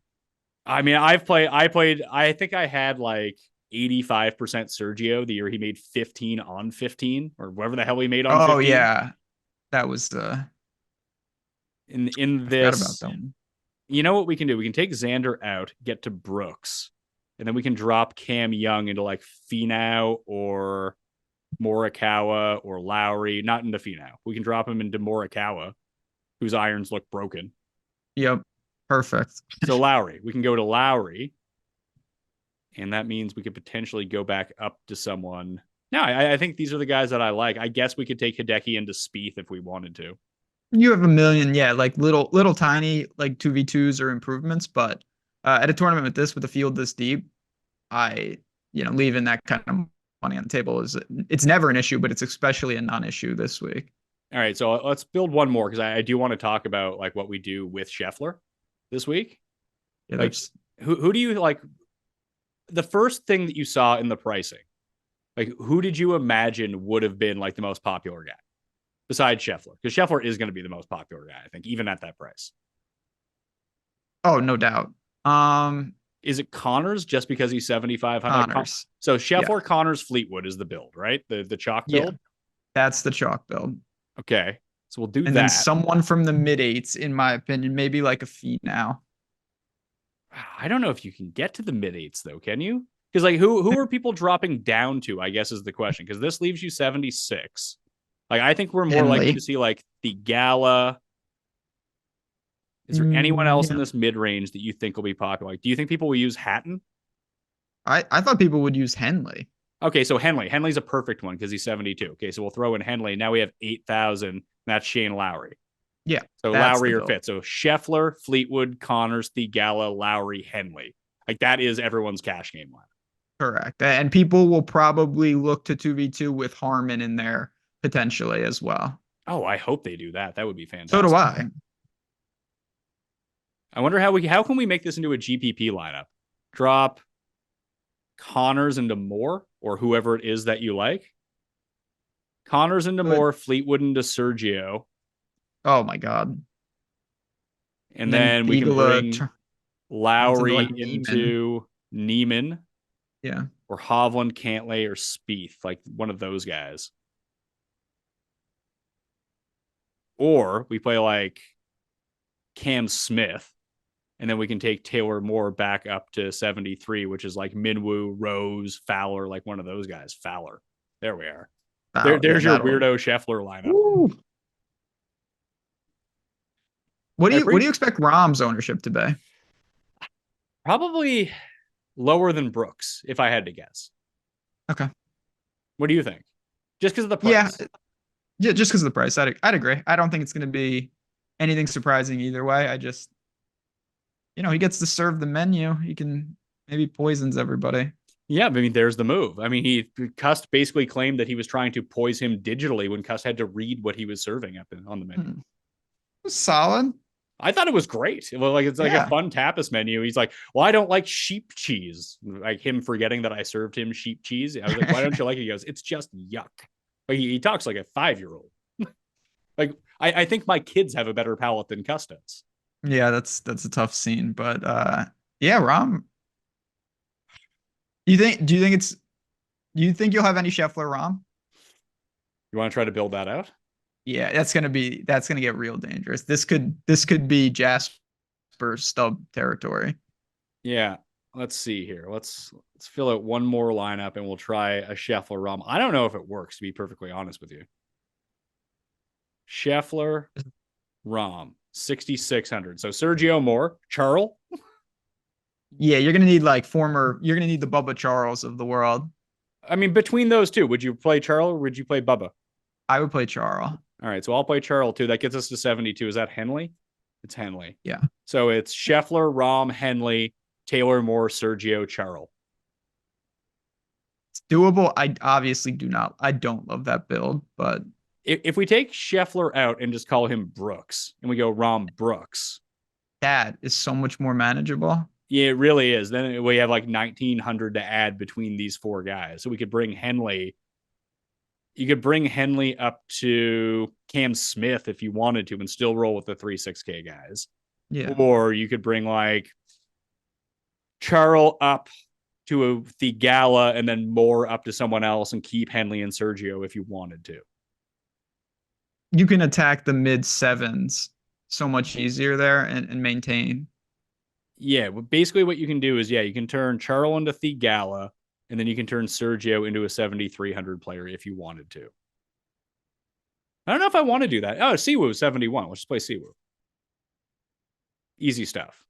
I mean, I think I had like 85% Sergio the year he made 15 on 15 or whatever the hell he made on 15. Oh yeah. That was in this. About that one. You know what we can do? We can take Xander out, get to Brooks, and then we can drop Cam Young into like Finau or Morikawa or Lowry, not into Finau. We can drop him into Morikawa, whose irons look broken. Yep. Perfect. So Lowry, we can go to Lowry. And that means we could potentially go back up to someone. No, I think these are the guys that I like. I guess we could take Hideki into Spieth if we wanted to. You have a million, like little tiny like 2v2s or improvements, but at a tournament with the field this deep, leaving that kind of money on the table it's never an issue, but it's especially a non-issue this week. All right, so let's build one more because I do want to talk about like what we do with Scheffler this week. Yeah, like who do you like? The first thing that you saw in the pricing, like who did you imagine would have been like the most popular guy besides Scheffler? Because Scheffler is going to be the most popular guy, I think, even at that price. Oh, no doubt. Is it Connors just because he's 7,500? Connors. So Scheffler, Connors, Fleetwood is the build, right? The chalk build? Yeah, that's the chalk build. Okay. So we'll do that. And then someone from the mid-8s, in my opinion, maybe like a Finau. I don't know if you can get to the mid-8s, though, can you? Because like who are people dropping down to, I guess, is the question. Because this leaves you 76. Like, I think we're more likely to see like the Gala. Is there anyone else in this mid-range that you think will be popular? Like, do you think people will use Hatton? I thought people would use Henley. Okay, so Henley's a perfect one because he's 72. Okay, so we'll throw in Henley. Now we have 8,000. That's Shane Lowry. Yeah. So Lowry or Fitz. So Scheffler, Fleetwood, Connors, Theegala, Lowry, Henley. Like that is everyone's cash game line. Correct. And people will probably look to 2v2 with Harman in there potentially as well. Oh, I hope they do that. That would be fantastic. So do I. I wonder how can we make this into a GPP lineup? Drop Connors into Moore or whoever it is that you like. Connors into Moore, Fleetwood into Sergio. Oh my God. And then we can bring Lowry into Neiman. Yeah. Or Hovland, Cantlay, or Spieth, like one of those guys. Or we play like Cam Smith, and then we can take Taylor Moore back up to 73, which is like Minwoo, Rose, Fowler, like one of those guys. Fowler. There we are. There's your weirdo Scheffler lineup. Ooh. What do you expect Rahm's ownership to be? Probably lower than Brooks, if I had to guess. Okay. What do you think? Just because of the price. Yeah, just because of the price. I'd agree. I don't think it's going to be anything surprising either way. I just, he gets to serve the menu. He can maybe poisons everybody. Yeah, I mean, there's the move. I mean, Cust basically claimed that he was trying to poison him digitally when Cust had to read what he was serving up on the menu. It was solid. I thought it was great. Well, like it's like a fun tapas menu. He's like, well, I don't like sheep cheese. Like him forgetting that I served him sheep cheese. I was like, why don't you like it? He goes, it's just yuck. But he talks like a 5-year-old. Like I think my kids have a better palate than Cust does. Yeah, that's a tough scene, but yeah, Rom. Do you think you'll have any Scheffler Rom? You want to try to build that out? Yeah, that's gonna get real dangerous. This could be Jasper stub territory. Yeah. Let's see here. Let's fill out one more lineup and we'll try a Scheffler Rom. I don't know if it works, to be perfectly honest with you. Scheffler Rom 6,600. So Sergio Moore, Charles. Yeah, you're gonna need the Bubba Charles of the world. I mean, between those two, would you play Charles or would you play Bubba? I would play Charles. All right, so I'll play Charles too. That gets us to 72. Is that Henley? It's Henley. Yeah. So it's Scheffler, Rom, Henley, Taylor Moore, Sergio, Charles. It's doable. I don't love that build, but if we take Scheffler out and just call him Brooks and we go Rom Brooks, that is so much more manageable. Yeah, it really is. Then we have like 1,900 to add between these four guys. So we could bring Henley. You could bring Henley up to Cam Smith if you wanted to and still roll with the 3-6K guys. Yeah. Or you could bring like Charles up to the Gala and then Moore up to someone else and keep Henley and Sergio if you wanted to. You can attack the mid sevens so much easier there and maintain. Yeah, well, basically what you can do is, you can turn Charles into the Gala, and then you can turn Sergio into a 7,300 player if you wanted to. I don't know if I want to do that. Oh, Siwoo 71. Let's just play Siwoo. Easy stuff.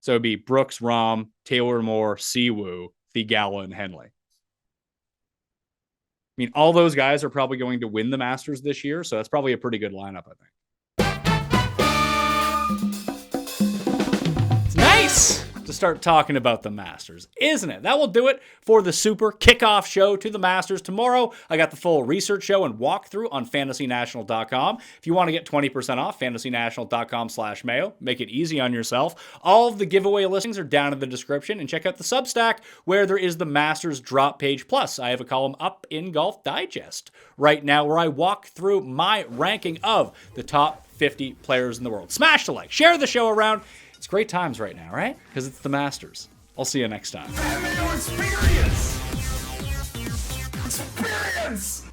So it'd be Brooks, Rom, Taylor Moore, Siwoo, the Gala, and Henley. I mean, all those guys are probably going to win the Masters this year, so that's probably a pretty good lineup, I think. Nice to start talking about the Masters, isn't it? That will do it for the super kickoff show to the Masters. Tomorrow, I got the full research show and walkthrough on fantasynational.com. If you want to get 20% off, fantasynational.com/Mayo. Make it easy on yourself. All of the giveaway listings are down in the description, and check out the Substack where there is the Masters drop page. Plus, I have a column up in Golf Digest right now where I walk through my ranking of the top 50 players in the world. Smash the like, share the show around. It's great times right now, right? Because it's the Masters. I'll see you next time. Mayo experience! Experience!